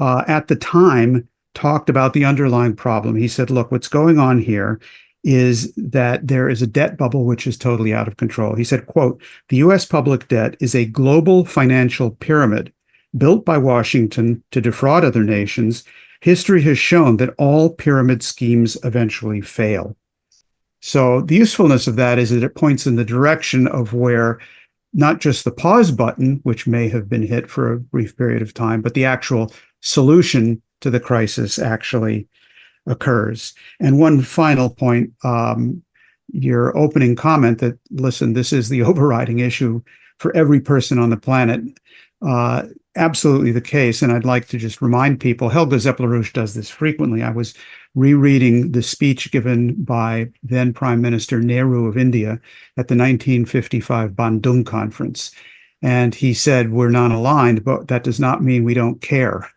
Speaker 2: at the time, talked about the underlying problem. He said, look, what's going on here is that there is a debt bubble which is totally out of control. He said, quote, the U.S. public debt is a global financial pyramid built by Washington to defraud other nations. History has shown that all pyramid schemes eventually fail. So the usefulness of that is that it points in the direction of where not just the pause button, which may have been hit for a brief period of time, but the actual solution to the crisis actually occurs. And one final point, your opening comment that, listen, this is the overriding issue for every person on the planet. Absolutely the case. And I'd like to just remind people, Helga Zepp-LaRouche does this frequently. I was rereading the speech given by then Prime Minister Nehru of India at the 1955 Bandung Conference. And he said, we're not aligned, but that does not mean we don't care.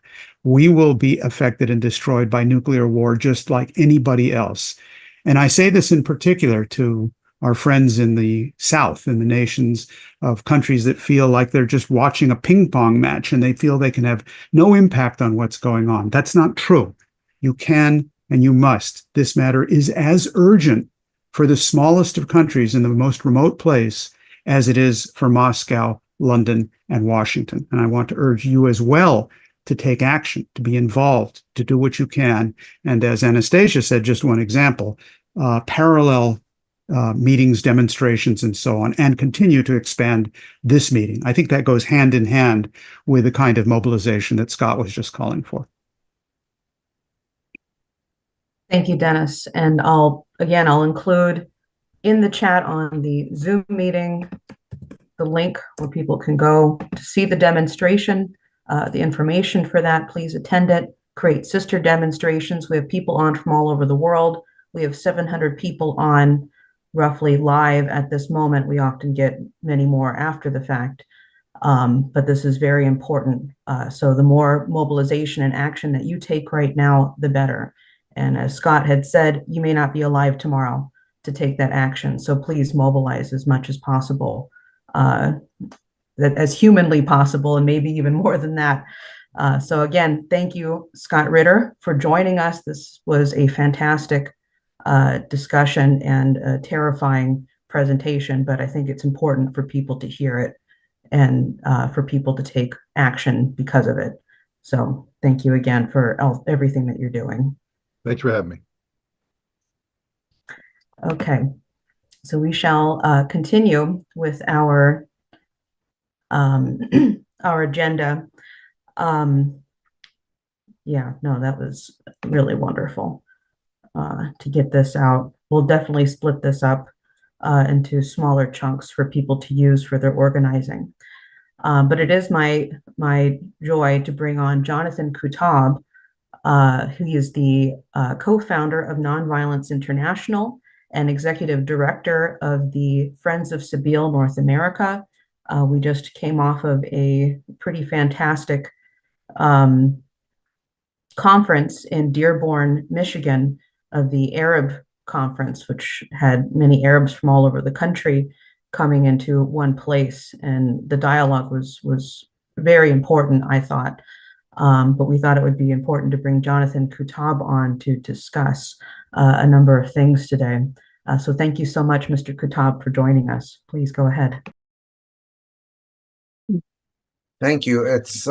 Speaker 2: We will be affected and destroyed by nuclear war just like anybody else. And I say this in particular to our friends in the South, in the nations of countries that feel like they're just watching a ping pong match and they feel they can have no impact on what's going on. That's not true. You can and you must. This matter is as urgent for the smallest of countries in the most remote place as it is for Moscow, London, and Washington. And I want to urge you as well to take action, to be involved, to do what you can. And as Anastasia said, just one example, parallel meetings, demonstrations, and so on, and continue to expand this meeting. I think that goes hand in hand with the kind of mobilization that Scott was just calling for.
Speaker 1: Thank you, Dennis. And I'll include in the chat on the Zoom meeting the link where people can go to see the demonstration, the information for that. Please attend it, create sister demonstrations. We have people on from all over the world. We have 700 people on roughly live at this moment. We often get many more after the fact, but this is very important. So the more mobilization and action that you take right now, the better. And as Scott had said, you may not be alive tomorrow to take that action. So please mobilize as much as possible, that as humanly possible, and maybe even more than that. So again, thank you, Scott Ritter, for joining us. This was a fantastic discussion and a terrifying presentation, but I think it's important for people to hear it and for people to take action because of it. So thank you again for everything that you're doing.
Speaker 3: Thanks for having me.
Speaker 1: Okay, so we shall continue with our our agenda. Yeah, no, that was really wonderful to get this out. We'll definitely split this up into smaller chunks for people to use for their organizing. But it is my joy to bring on Jonathan Kutab, who is the co-founder of Nonviolence International and executive director of the Friends of Sabeel North America. We just came off of a pretty fantastic conference in Dearborn, Michigan, of the Arab conference, which had many Arabs from all over the country coming into one place, and the dialogue was very important, I thought. But we thought it would be important to bring Jonathan Kutab on to discuss a number of things today. So thank you so much, Mr. Kutab, for joining us. Please go ahead.
Speaker 5: Thank you. It's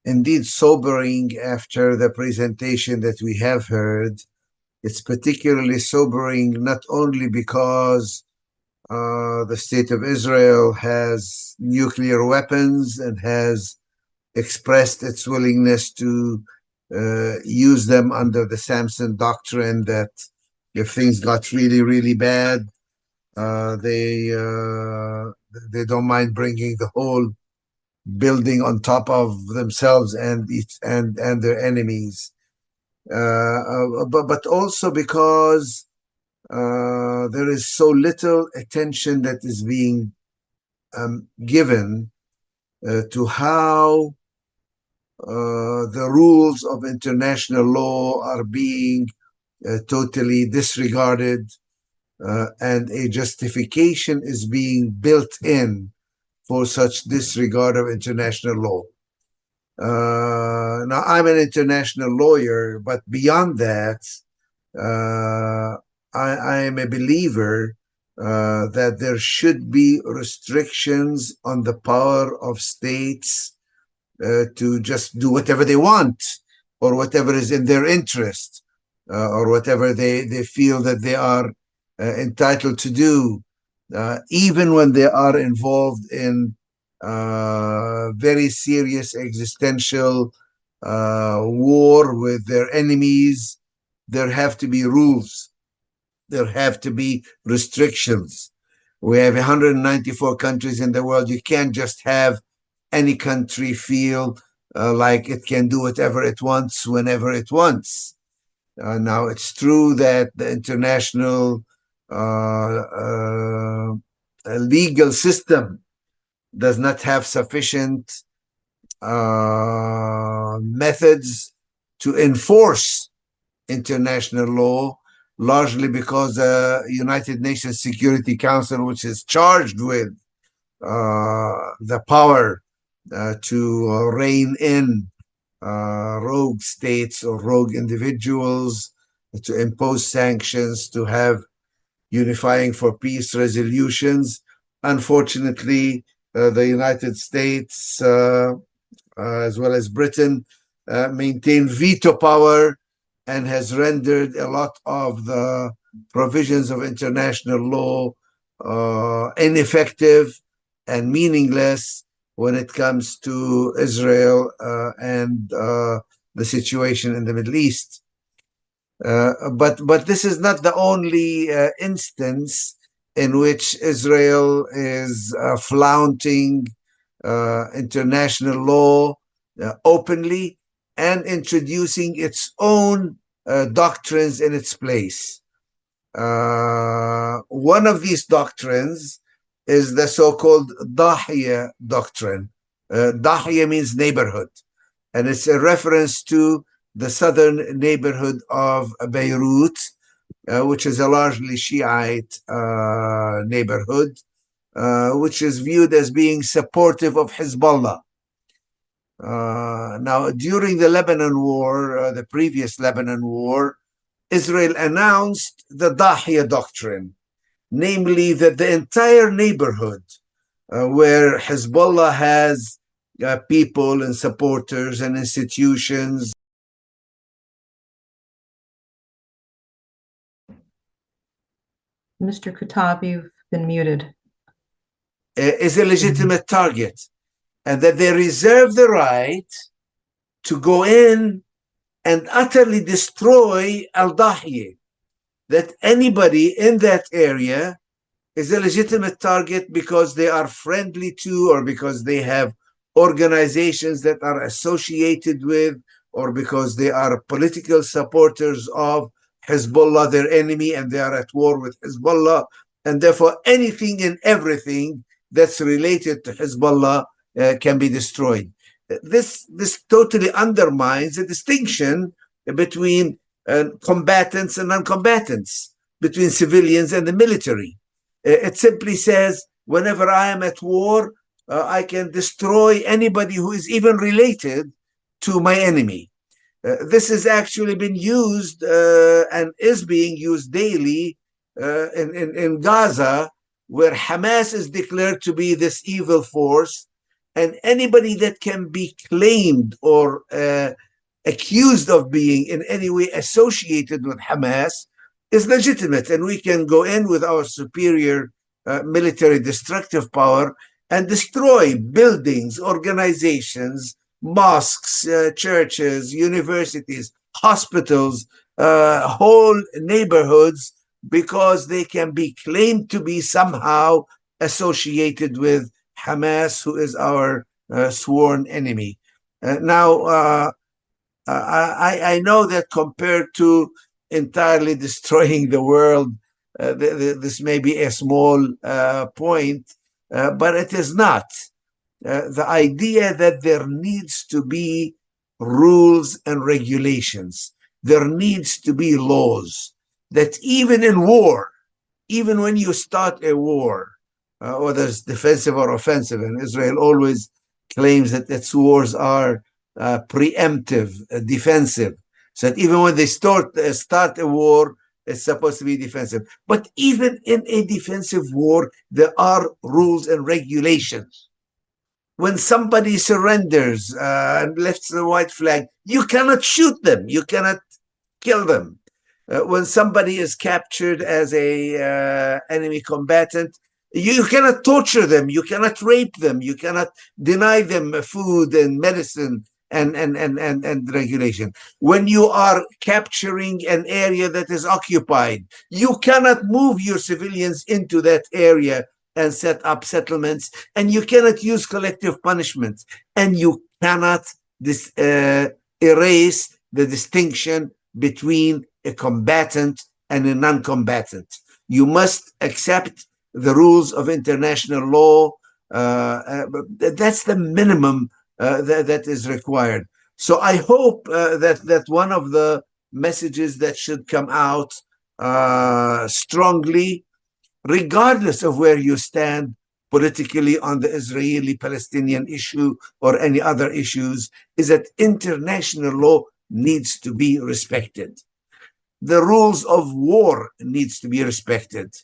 Speaker 5: indeed sobering after the presentation that we have heard. It's particularly sobering not only because the state of Israel has nuclear weapons and has expressed its willingness to use them under the Samson doctrine, that if things got really, really bad, they don't mind bringing the whole building on top of themselves and their enemies. But also because there is so little attention that is being given to how the rules of international law are being totally disregarded, and a justification is being built in for such disregard of international law. Now, I'm an international lawyer, but beyond that, I am a believer that there should be restrictions on the power of states to just do whatever they want, or whatever is in their interest, or whatever they feel that they are entitled to do, even when they are involved in very serious existential war with their enemies. There have to be rules. There have to be restrictions. We have 194 countries in the world. You can't just have any country feel like it can do whatever it wants whenever it wants. Now, it's true that the international legal system does not have sufficient methods to enforce international law, largely because the United Nations Security Council, which is charged with the power to rein in rogue states or rogue individuals, to impose sanctions, to have unifying for peace resolutions. Unfortunately, the United States, as well as Britain, maintain veto power and has rendered a lot of the provisions of international law ineffective and meaningless when it comes to Israel and the situation in the Middle East. But this is not the only instance in which Israel is flaunting international law openly and introducing its own doctrines in its place. One of these doctrines is the so-called Dahiya doctrine. Dahiya means neighborhood, and it's a reference to the southern neighborhood of Beirut, which is a largely Shiite neighborhood, which is viewed as being supportive of Hezbollah. Now, during the Lebanon War, the previous Lebanon War, Israel announced the Dahiya doctrine, namely that the entire neighborhood where Hezbollah has people and supporters and institutions.
Speaker 1: Mr. Kuttab, you've been muted.
Speaker 5: Is a legitimate target, and that they reserve the right to go in and utterly destroy al-Dahiya, that anybody in that area is a legitimate target because they are friendly to, or because they have organizations that are associated with, or because they are political supporters of Hezbollah, their enemy, and they are at war with Hezbollah. And therefore, anything and everything that's related to Hezbollah can be destroyed. This totally undermines the distinction between combatants and non-combatants, between civilians and the military. It simply says, whenever I am at war, I can destroy anybody who is even related to my enemy. This has actually been used and is being used daily in Gaza, where Hamas is declared to be this evil force, and anybody that can be claimed or accused of being in any way associated with Hamas is legitimate, and we can go in with our superior military destructive power and destroy buildings, organizations, mosques, churches, universities, hospitals, whole neighborhoods, because they can be claimed to be somehow associated with Hamas, who is our sworn enemy. Now, I know that compared to entirely destroying the world, this may be a small point, but it is not. The idea that there needs to be rules and regulations, there needs to be laws, that even in war, even when you start a war, whether it's defensive or offensive, and Israel always claims that its wars are preemptive, defensive, so that even when they start a war, it's supposed to be defensive. But even in a defensive war, there are rules and regulations. When somebody surrenders and lifts the white flag, you cannot shoot them, you cannot kill them. When somebody is captured as a enemy combatant, you cannot torture them, you cannot rape them, you cannot deny them food and medicine and regulation. When you are capturing an area that is occupied, you cannot move your civilians into that area and set up settlements, and you cannot use collective punishment, and you cannot erase the distinction between a combatant and a non-combatant. You must accept the rules of international law. That's the minimum that is required. So I hope that one of the messages that should come out strongly, regardless of where you stand politically on the Israeli-Palestinian issue or any other issues, is that international law needs to be respected. The rules of war needs to be respected.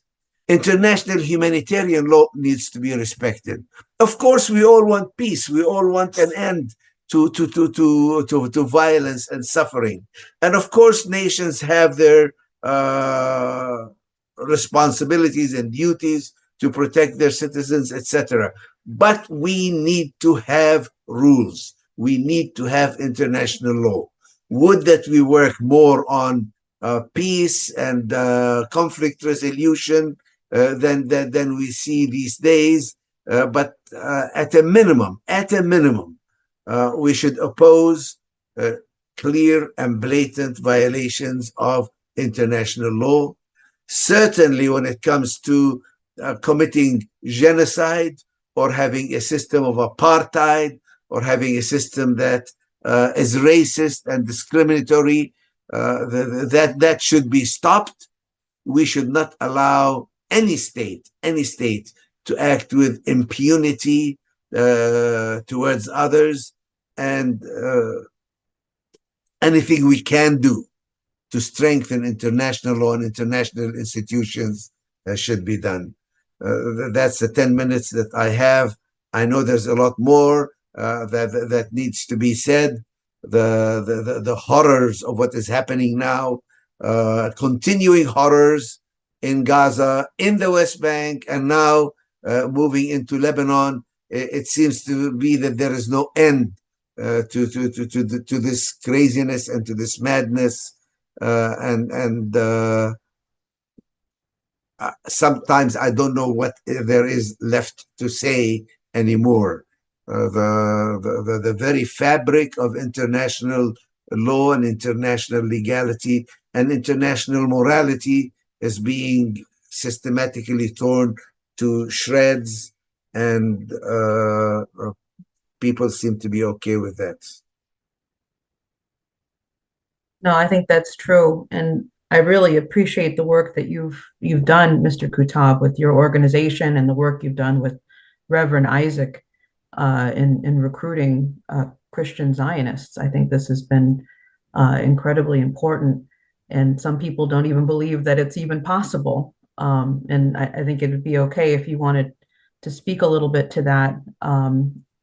Speaker 5: International humanitarian law needs to be respected. Of course, we all want peace. We all want an end to violence and suffering. And of course, nations have their responsibilities and duties to protect their citizens, etc. But we need to have rules. We need to have international law. Would that we work more on peace and conflict resolution than we see these days. But at a minimum, we should oppose clear and blatant violations of international law. Certainly when it comes to committing genocide or having a system of apartheid or having a system that is racist and discriminatory, that should be stopped. We should not allow any state to act with impunity towards others, and anything we can do to strengthen international law and international institutions should be done. That's the 10 minutes that I have. I know there's a lot more that needs to be said. The horrors of what is happening now, continuing horrors in Gaza, in the West Bank, and now moving into Lebanon. It seems to be that there is no end to this craziness and to this madness, sometimes I don't know what there is left to say anymore. The very fabric of international law and international legality and international morality is being systematically torn to shreds, and people seem to be okay with that.
Speaker 1: No, I think that's true, and I really appreciate the work that you've done, Mr. Kutab, with your organization and the work you've done with Reverend Isaac in recruiting Christian Zionists. I think this has been incredibly important, and some people don't even believe that it's even possible. And I think it would be okay if you wanted to speak a little bit to that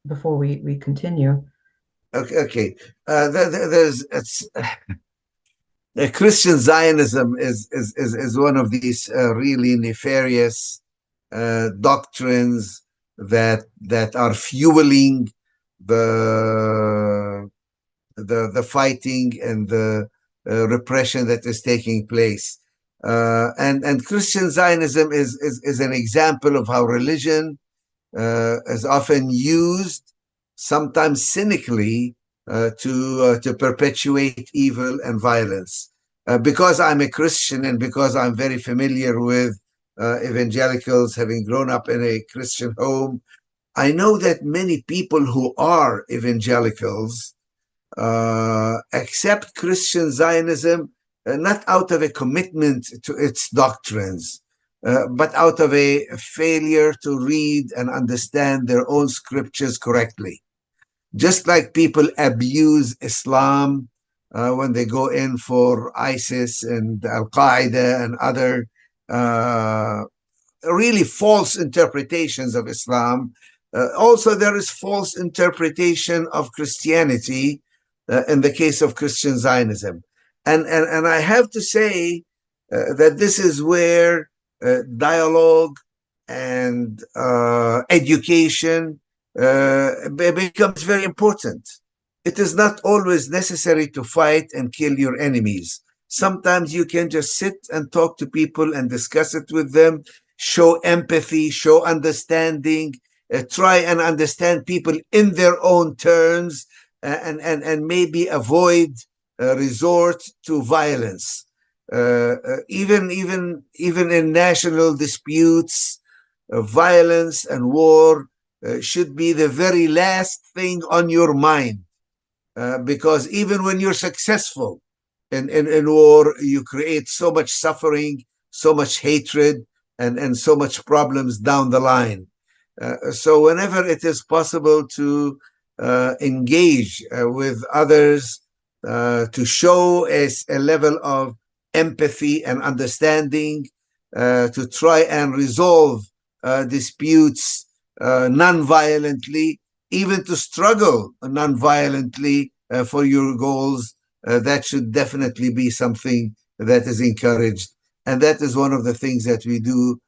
Speaker 1: before we continue.
Speaker 5: Okay. Christian Zionism is one of these really nefarious doctrines that are fueling the fighting and the repression that is taking place. And Christian Zionism is an example of how religion is often used, sometimes cynically, to perpetuate evil and violence. Because I'm a Christian and because I'm very familiar with evangelicals, having grown up in a Christian home, I know that many people who are evangelicals accept Christian Zionism not out of a commitment to its doctrines, but out of a failure to read and understand their own scriptures correctly. Just like people abuse Islam when they go in for ISIS and Al-Qaeda and other really false interpretations of Islam, also there is false interpretation of Christianity in the case of Christian Zionism. And I have to say that this is where dialogue and education becomes very important. It is not always necessary to fight and kill your enemies. Sometimes you can just sit and talk to people and discuss it with them, show empathy, show understanding, try and understand people in their own terms, and maybe avoid resort to violence. Even in national disputes, violence and war should be the very last thing on your mind, because even when you're successful in war, you create so much suffering, so much hatred, and so much problems down the line. So whenever it is possible to engage with others, to show a level of empathy and understanding, to try and resolve disputes non-violently, even to struggle non-violently for your goals, that should definitely be something that is encouraged. And that is one of the things that we do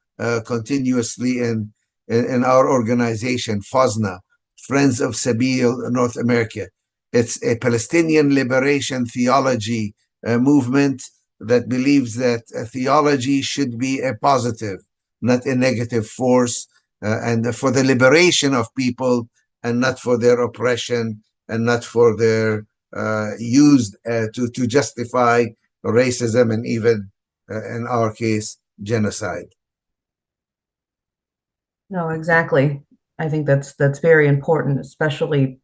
Speaker 5: continuously in our organization, FOSNA, Friends of Sabil North America. It's a Palestinian liberation theology movement that believes that theology should be a positive, not a negative force, and for the liberation of people, and not for their oppression, and not for their used to justify racism and even, in our case, genocide.
Speaker 1: No, exactly. I think that's very important, especially,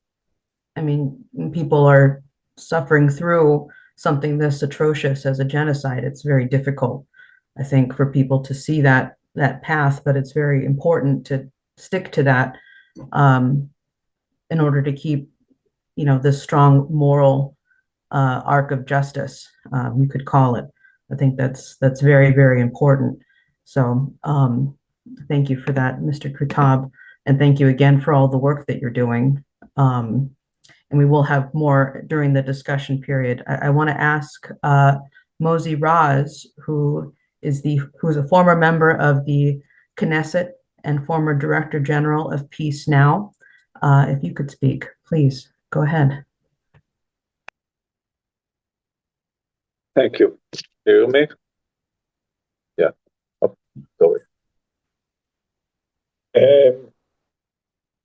Speaker 1: I mean, when people are suffering through something this atrocious as a genocide. It's very difficult, I think, for people to see that path, but it's very important to stick to that in order to keep, this strong moral arc of justice, you could call it. I think that's very, very important. So thank you for that, Mr. Kutab, and thank you again for all the work that you're doing. And we will have more during the discussion period. I want to ask Mosey Raz, who is a former member of the Knesset and former Director General of Peace Now. If you could speak, please go ahead.
Speaker 6: Thank you. Do you hear me? Yeah. Oh, sorry.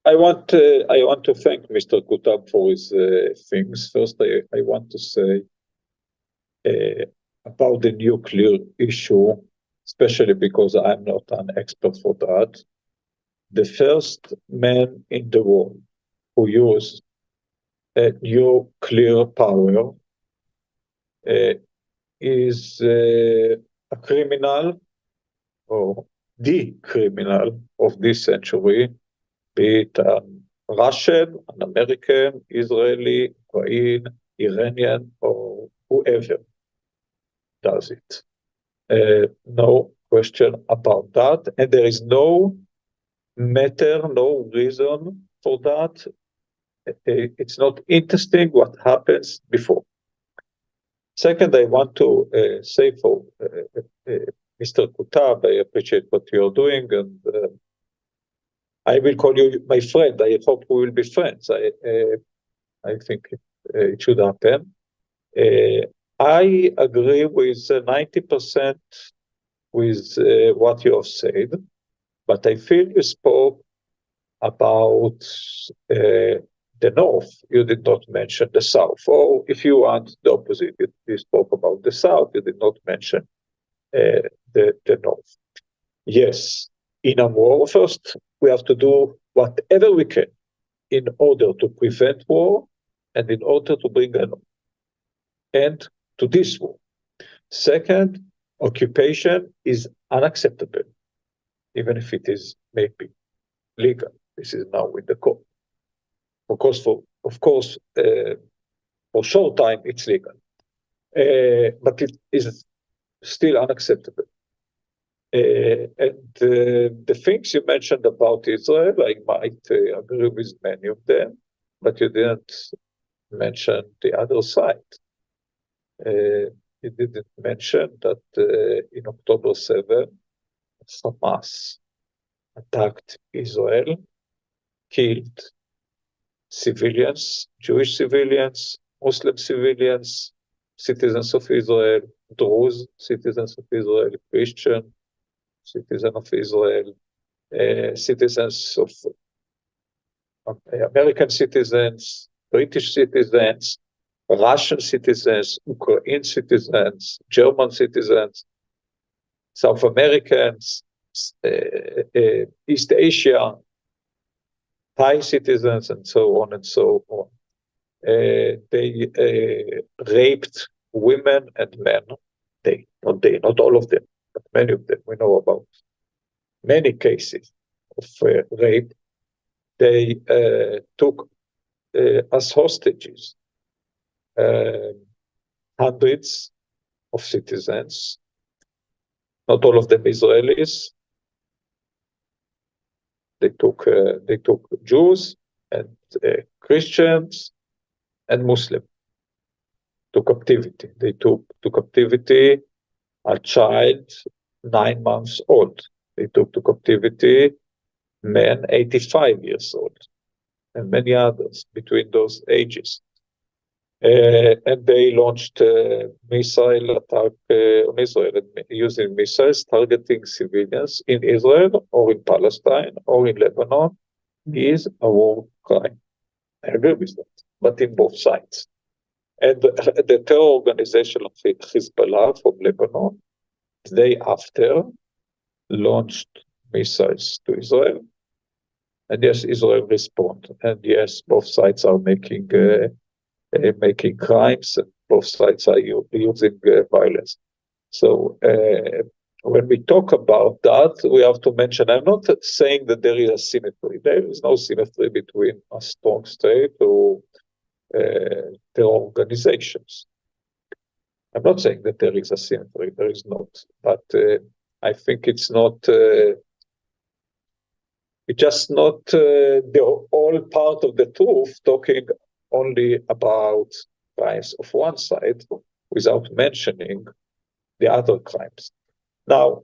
Speaker 6: I want to thank Mr. Kutab for his things. First, I want to say about the nuclear issue, especially because I'm not an expert for that. The first man in the world who used nuclear power is a criminal, or the criminal of this century, be it Russian, an American, Israeli, Ukraine, Iranian, or whoever does it. No question about that. And there is no matter, no reason for that. It's not interesting what happens before. Second, I want to say for Mr. Kutab, I appreciate what you're doing, and I will call you my friend. I hope we will be friends. I think it should happen. I agree with 90% with what you have said, but I feel you spoke about the North. You did not mention the South. Or if you want the opposite, you spoke about the South. You did not mention the North. Yes, in a war, first, we have to do whatever we can in order to prevent war and in order to bring an end to this war. Second, occupation is unacceptable, even if it is maybe legal. This is now with the court. Of course, for short time, it's legal. But it is still unacceptable. And the things you mentioned about Israel, I might agree with many of them, but you didn't mention the other side. You didn't mention that in October 7, Hamas attacked Israel, killed civilians, Jewish civilians, Muslim civilians, citizens of Israel, Druze, citizens of Israel, Christian, citizens of Israel, citizens of American citizens, British citizens, Russian citizens, Ukrainian citizens, German citizens, South Americans, East Asia, Thai citizens, and so on and so on. They raped women and men. Not all of them, but many of them. We know about many cases of rape. They took as hostages hundreds of citizens, not all of them Israelis. They took Jews and Christians and Muslims to captivity. They took to captivity a child 9 months old. They took to captivity men 85 years old, and many others between those ages. And they launched a missile attack on Israel, using missiles targeting civilians in Israel or in Palestine or in Lebanon is a war crime. I agree with that, but in both sides. And the terror organization of Hezbollah from Lebanon, the day after, launched missiles to Israel. And yes, Israel responded. And yes, both sides are making crimes, and both sides are using violence. So when we talk about that, we have to mention, I'm not saying that there is a symmetry. There is no symmetry between a strong state who terror organizations. I'm not saying that there is asymmetry, there is not, but I think it's not, it's just not the whole part of the truth, talking only about crimes of one side without mentioning the other crimes. Now,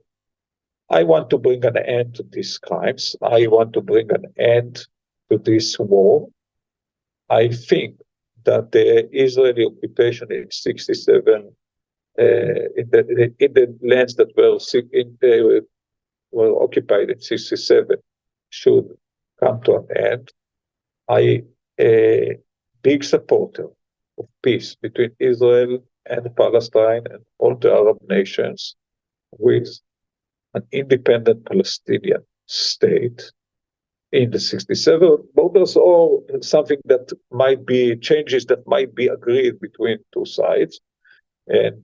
Speaker 6: I want to bring an end to these crimes. I want to bring an end to this war. I think that the Israeli occupation in 67, in the lands that were occupied in 67, should come to an end. I a big supporter of peace between Israel and Palestine and all the Arab nations with an independent Palestinian state in the 67 borders, or something that might be changes that might be agreed between two sides. And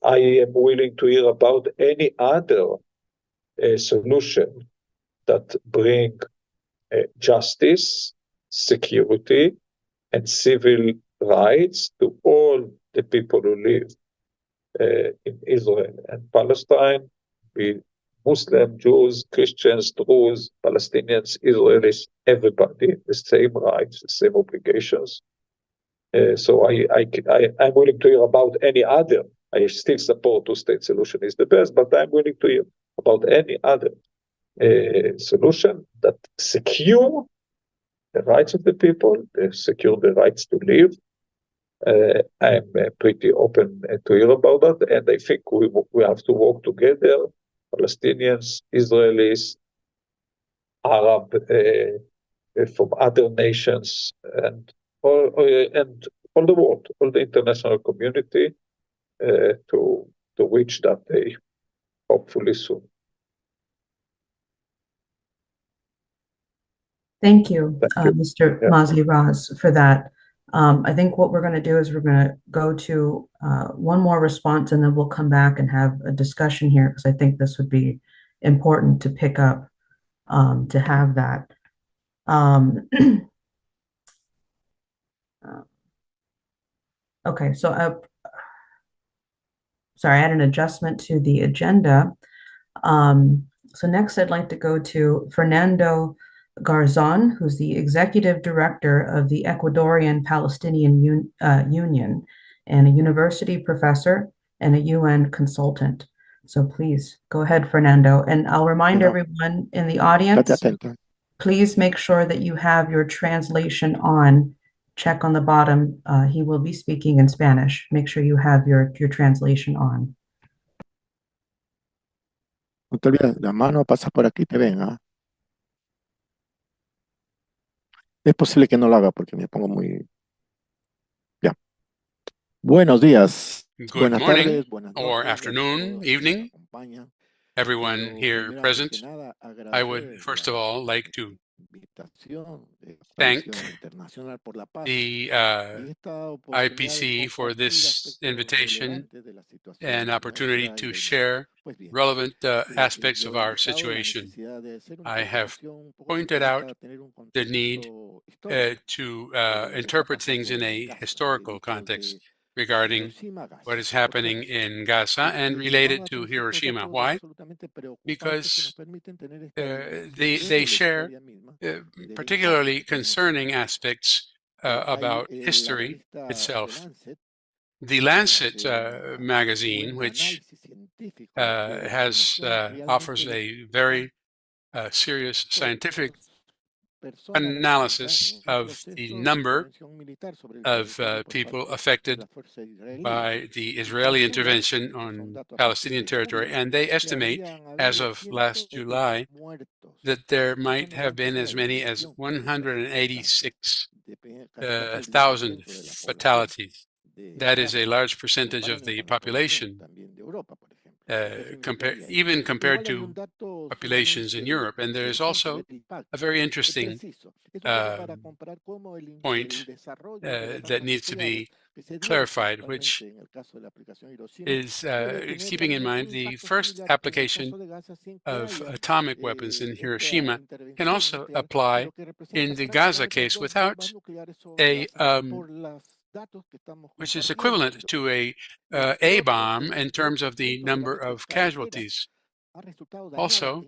Speaker 6: I am willing to hear about any other solution that bring justice, security, and civil rights to all the people who live in Israel and Palestine, be Muslim, Jews, Christians, Druze, Palestinians, Israelis, everybody, the same rights, the same obligations. So I'm willing to hear about any other. I still support two-state solution is the best, but I'm willing to hear about any other solution that secure the rights of the people, secure the rights to live. I'm pretty open to hear about that, and I think we have to work together, Palestinians, Israelis, Arab from other nations, and all the world, all the international community, to reach that day, hopefully soon.
Speaker 1: Thank you,
Speaker 6: Thank you.
Speaker 1: Mr.
Speaker 6: Yeah.
Speaker 1: Mazi Raz, for that. I think what we're going to do is we're going to go to one more response, and then we'll come back and have a discussion here, because I think this would be important to pick up, to have that. Okay, so sorry, I had an adjustment to the agenda. So next I'd like to go to Fernando Garzon, who's the Executive Director of the Ecuadorian Palestinian Union and a university professor and a UN consultant. So please go ahead, Fernando. And I'll remind everyone in the audience, please make sure that you have your translation on. Check on the bottom. He will be speaking in Spanish. Make sure you have your translation on.
Speaker 7: No te olvides, la mano pasa por aquí, te ven, ¿ah? Es posible que no lo haga porque me pongo muy... Ya. Buenos días,
Speaker 8: Good
Speaker 7: buenas
Speaker 8: morning,
Speaker 7: tardes, buenas
Speaker 8: or
Speaker 7: noches, a
Speaker 8: afternoon,
Speaker 7: todos los que nos
Speaker 8: evening,
Speaker 7: acompañan.
Speaker 8: everyone
Speaker 7: Pero
Speaker 8: here
Speaker 7: primero, antes
Speaker 8: present.
Speaker 7: que nada,
Speaker 8: I would
Speaker 7: agradecer
Speaker 8: first
Speaker 7: la
Speaker 8: of all like to
Speaker 7: invitación de
Speaker 8: thank
Speaker 7: Coalición Internacional por la Paz
Speaker 8: the
Speaker 7: y esta oportunidad de
Speaker 8: IPC for
Speaker 7: compartir
Speaker 8: this
Speaker 7: aspectos
Speaker 8: invitation
Speaker 7: relevantes de la situación
Speaker 8: and opportunity
Speaker 7: nuestra y
Speaker 8: to
Speaker 7: del mundo.
Speaker 8: share
Speaker 7: Pues bien,
Speaker 8: relevant aspects
Speaker 7: yo
Speaker 8: of
Speaker 7: he
Speaker 8: our
Speaker 7: indicado la
Speaker 8: situation.
Speaker 7: necesidad de hacer una
Speaker 8: I have
Speaker 7: interpretación un poco
Speaker 8: pointed
Speaker 7: distinta,
Speaker 8: out
Speaker 7: tener un
Speaker 8: the need
Speaker 7: contexto histórico
Speaker 8: to
Speaker 7: de lo que está
Speaker 8: interpret things
Speaker 7: pasando
Speaker 8: in
Speaker 7: en
Speaker 8: a
Speaker 7: Gaza,
Speaker 8: historical
Speaker 7: dicho
Speaker 8: context
Speaker 7: de
Speaker 8: regarding
Speaker 7: Hiroshima a Gaza.
Speaker 8: what is
Speaker 7: ¿Por qué?
Speaker 8: happening in Gaza and
Speaker 7: Porque
Speaker 8: relate
Speaker 7: llevamos
Speaker 8: it
Speaker 7: a
Speaker 8: to
Speaker 7: atención ciertos
Speaker 8: Hiroshima.
Speaker 7: datos
Speaker 8: Why?
Speaker 7: absolutamente preocupantes que nos
Speaker 8: Because
Speaker 7: permiten tener esta visión
Speaker 8: they
Speaker 7: breve de la
Speaker 8: share
Speaker 7: historia misma y del impacto
Speaker 8: particularly
Speaker 7: que tenemos
Speaker 8: concerning
Speaker 7: sobre ella.
Speaker 8: aspects
Speaker 7: Hay
Speaker 8: about
Speaker 7: la
Speaker 8: history
Speaker 7: revista The
Speaker 8: itself.
Speaker 7: Lancet
Speaker 8: The Lancet
Speaker 7: hace un
Speaker 8: magazine,
Speaker 7: buen
Speaker 8: which
Speaker 7: análisis científico de
Speaker 8: has
Speaker 7: información
Speaker 8: offers
Speaker 7: realmente
Speaker 8: a very serious
Speaker 7: pues,
Speaker 8: scientific
Speaker 7: personas
Speaker 8: analysis
Speaker 7: representadas en un
Speaker 8: of the
Speaker 7: proceso de
Speaker 8: number
Speaker 7: intervención militar sobre el
Speaker 8: of
Speaker 7: territorio por
Speaker 8: people
Speaker 7: parte de
Speaker 8: affected
Speaker 7: las fuerzas israelíes
Speaker 8: by the
Speaker 7: y
Speaker 8: Israeli
Speaker 7: calculan,
Speaker 8: intervention
Speaker 7: son
Speaker 8: on
Speaker 7: datos
Speaker 8: Palestinian
Speaker 7: absolutamente
Speaker 8: territory,
Speaker 7: disponibles,
Speaker 8: and they
Speaker 7: que
Speaker 8: estimate,
Speaker 7: habrían
Speaker 8: as
Speaker 7: habido
Speaker 8: of
Speaker 7: cientos
Speaker 8: last
Speaker 7: de
Speaker 8: July,
Speaker 7: muertos.
Speaker 8: that there
Speaker 7: Eso
Speaker 8: might
Speaker 7: nos
Speaker 8: have been
Speaker 7: da
Speaker 8: as
Speaker 7: una
Speaker 8: many as
Speaker 7: dimensión que es bastante
Speaker 8: 186
Speaker 7: casi el
Speaker 8: 1,000
Speaker 7: 10% de la población
Speaker 8: fatalities.
Speaker 7: de
Speaker 8: That is a
Speaker 7: Gaza.
Speaker 8: large
Speaker 7: Si
Speaker 8: percentage of
Speaker 7: comparan
Speaker 8: the
Speaker 7: con la población
Speaker 8: population,
Speaker 7: también de Europa, por ejemplo. Eso significaría eso.
Speaker 8: even compared
Speaker 7: Igual hay un
Speaker 8: to
Speaker 7: dato
Speaker 8: populations in
Speaker 7: sumamente
Speaker 8: Europe. And there is
Speaker 7: interesante
Speaker 8: also
Speaker 7: del impacto.
Speaker 8: a very
Speaker 7: Es
Speaker 8: interesting
Speaker 7: preciso. Es un poco para comparar cómo el
Speaker 8: point
Speaker 7: desarrollo de las
Speaker 8: that
Speaker 7: armas
Speaker 8: needs to
Speaker 7: nucleares
Speaker 8: be clarified, which is keeping in mind the first application of atomic weapons in Hiroshima can also apply in the Gaza case without a which is equivalent to a bomb in terms of the number of casualties. Also,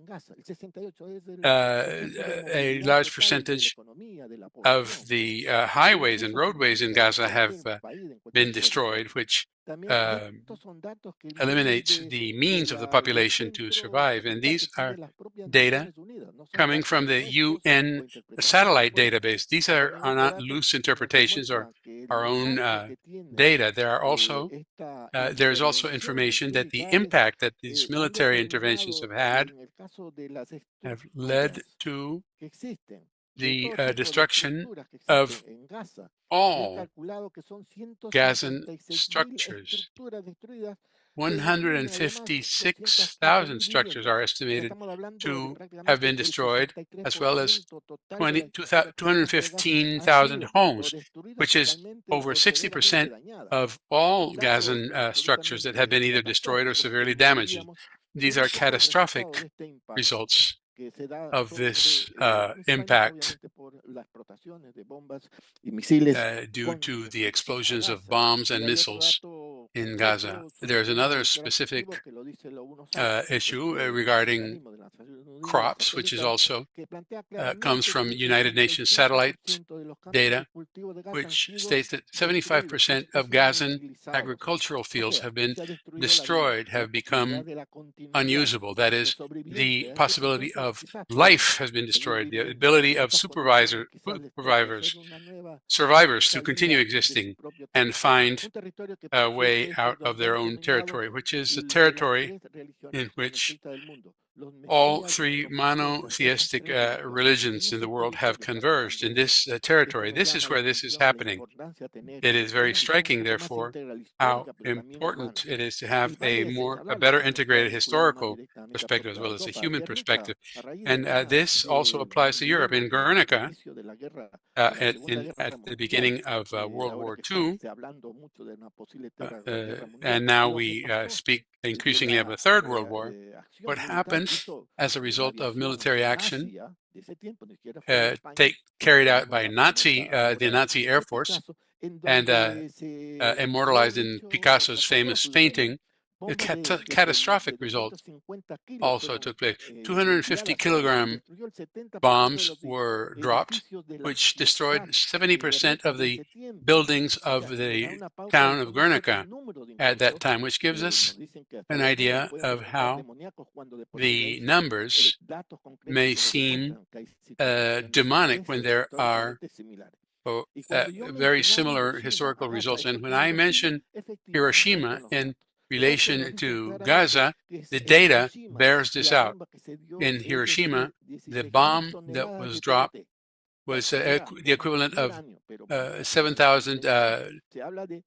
Speaker 8: a large percentage of the highways and roadways in Gaza have been destroyed, which eliminates the means of the population to survive. And these are data coming from the UN satellite database. These are not loose interpretations or our own data. There are also there's also information that the impact that these military interventions have led to the destruction of all Gazan structures. 156,000 structures are estimated to have been destroyed, as well as 215,000 homes, which is over 60% of all Gazan structures that have been either destroyed or severely damaged. These are catastrophic results of this impact due to the explosions of bombs and missiles in Gaza. There's another specific issue regarding crops, which is also comes from United Nations satellite data, which states that 75% of Gazan agricultural fields have been destroyed, have become unusable. That is, the possibility of life has been destroyed, the ability of survivors to continue existing and find a way out of their own territory, which is a territory in which all three monotheistic religions in the world have converged in this territory. This is where this is happening. It is very striking, therefore, how important it is to have a better integrated historical perspective as well as a human perspective. And this also applies to Europe. In Guernica, at the beginning of World War II, and now we speak increasingly of a Third World War, what happened as a result of military action carried out by the Nazi Air Force and immortalized in Picasso's famous painting, a catastrophic result also took place. 250-kilogram bombs were dropped, which destroyed 70% of the buildings of the town of Guernica at that time, which gives us an idea of how the numbers may seem demonic when there are very similar historical results. And when I mention Hiroshima in relation to Gaza, the data bears this out. In Hiroshima, the bomb that was dropped was the equivalent of 7,000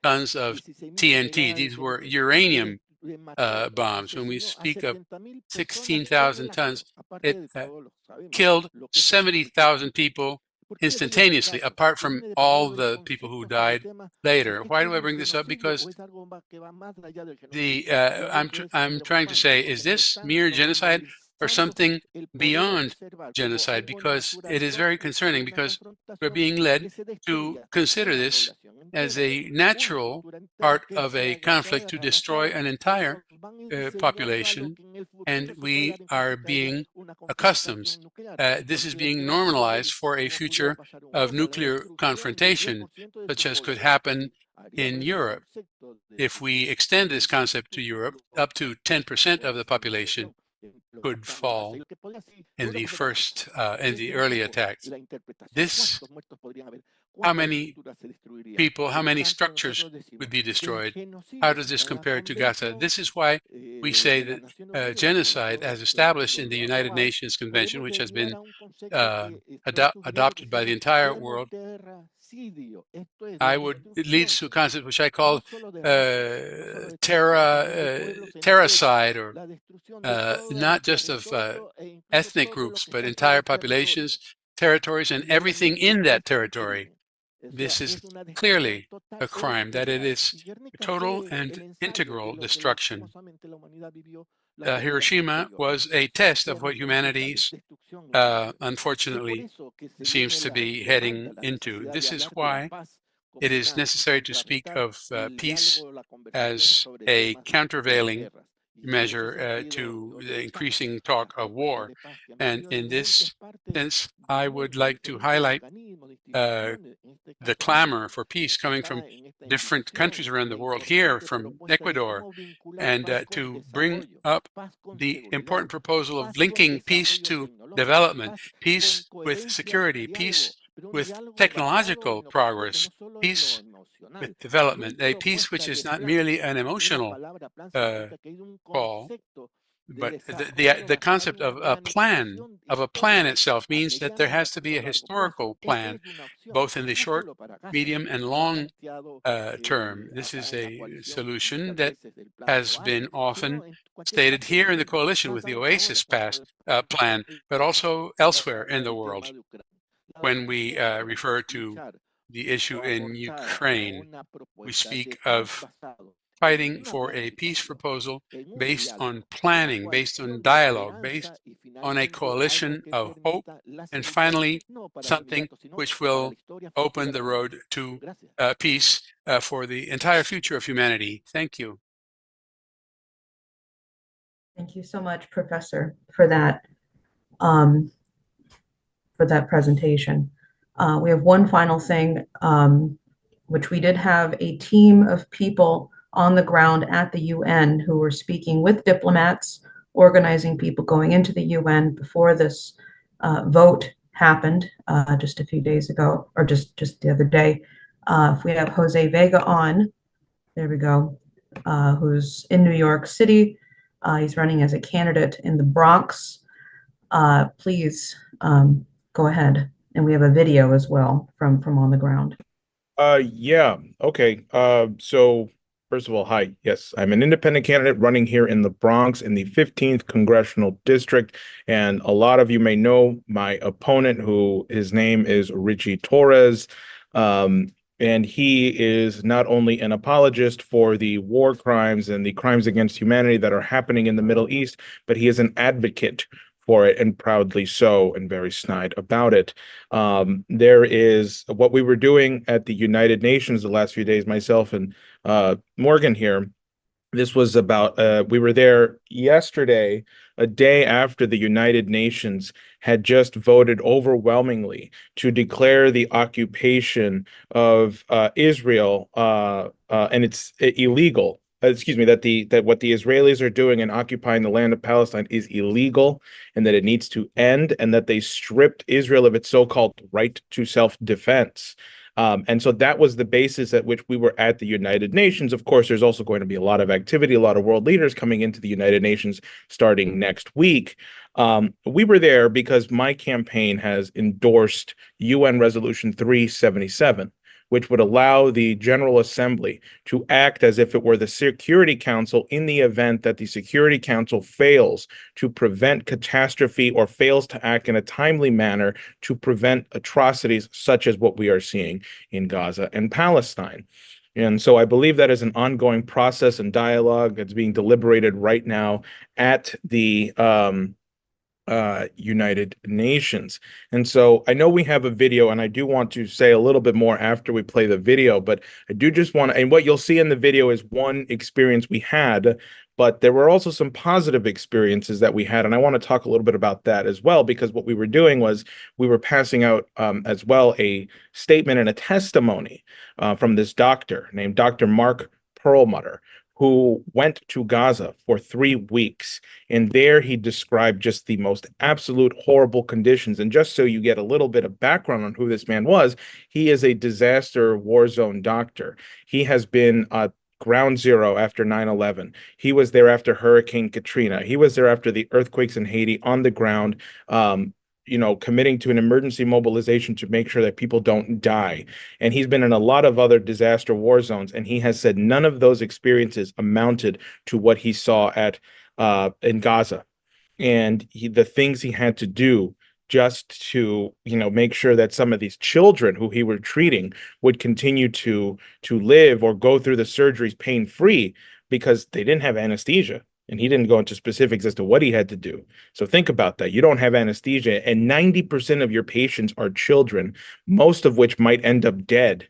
Speaker 8: tons of TNT. These were uranium bombs. When we speak of 16,000 tons, it killed 70,000 people instantaneously, apart from all the people who died later. Why do I bring this up? Because I'm trying to say, is this mere genocide or something beyond genocide? Because it is very concerning, because we're being led to consider this as a natural part of a conflict to destroy an entire population, and we are being accustomed. This is being normalized for a future of nuclear confrontation, such as could happen in Europe. If we extend this concept to Europe, up to 10% of the population could fall in the early attacks. How many people, how many structures would be destroyed? How does this compare to Gaza? This is why we say that genocide, as established in the United Nations Convention, which has been adopted by the entire world, it leads to a concept which I call terracide, or not just of ethnic groups, but entire populations, territories, and everything in that territory. this is clearly a crime, that it is total and integral destruction. Hiroshima was a test of what humanity, unfortunately, seems to be heading into. This is why it is necessary to speak of peace as a countervailing measure to the increasing talk of war. And in this sense, I would like to highlight the clamor for peace coming from different countries around the world, here from Ecuador, and to bring up the important proposal of linking peace to development, peace with security, peace with technological progress, peace with development, a peace which is not merely an emotional call, but the concept of a plan itself means that there has to be a historical plan, both in the short, medium, and long term. This is a solution that has been often stated here in the coalition with the Oasis plan, but also elsewhere in the world when we refer to the issue in Ukraine. We speak of fighting for a peace proposal based on planning, based on dialogue, based on a coalition of hope, and finally, something which will open the road to peace for the entire future of humanity. Thank you.
Speaker 1: Thank you so much, Professor, for that presentation. We have one final thing, which we did have a team of people on the ground at the UN who were speaking with diplomats, organizing people going into the UN before this vote happened just a few days ago, or just the other day. If we have Jose Vega on, there we go, who's in New York City. He's running as a candidate in the Bronx. Please go ahead. And we have a video as well from on the ground.
Speaker 9: Yeah. Okay. So first of all, hi. Yes, I'm an independent candidate running here in the Bronx in the 15th Congressional District. And a lot of you may know my opponent, who his name is Richie Torres. And he is not only an apologist for the war crimes and the crimes against humanity that are happening in the Middle East, but he is an advocate for it, and proudly so, and very snide about it. There is what we were doing at the United Nations the last few days, myself and Morgan here. This was about, we were there yesterday, a day after the United Nations had just voted overwhelmingly to declare the occupation of Israel, and it's illegal. Excuse me, that what the Israelis are doing in occupying the land of Palestine is illegal, and that it needs to end, and that they stripped Israel of its so-called right to self-defense. And so that was the basis at which we were at the United Nations. Of course, there's also going to be a lot of activity, a lot of world leaders coming into the United Nations starting next week. We were there because my campaign has endorsed UN Resolution 377, which would allow the General Assembly to act as if it were the Security Council in the event that the Security Council fails to prevent catastrophe or fails to act in a timely manner to prevent atrocities such as what we are seeing in Gaza and Palestine. And so I believe that is an ongoing process and dialogue that's being deliberated right now at the United Nations. And so I know we have a video, and I do want to say a little bit more after we play the video, but I do just want to, and what you'll see in the video is one experience we had, but there were also some positive experiences that we had, and I want to talk a little bit about that as well, because what we were doing was we were passing out as well a statement and a testimony from this doctor named Dr. Mark Perlmutter, who went to Gaza for 3 weeks. And there he described just the most absolute horrible conditions. And just so you get a little bit of background on who this man was, he is a disaster war zone doctor. He has been ground zero after 9/11. He was there after Hurricane Katrina. He was there after the earthquakes in Haiti on the ground, committing to an emergency mobilization to make sure that people don't die. And he's been in a lot of other disaster war zones, and he has said none of those experiences amounted to what he saw in Gaza. And the things he had to do just to, make sure that some of these children who he were treating would continue to live or go through the surgeries pain-free, because they didn't have anesthesia. And he didn't go into specifics as to what he had to do. So think about that. You don't have anesthesia, and 90% of your patients are children, most of which might end up dead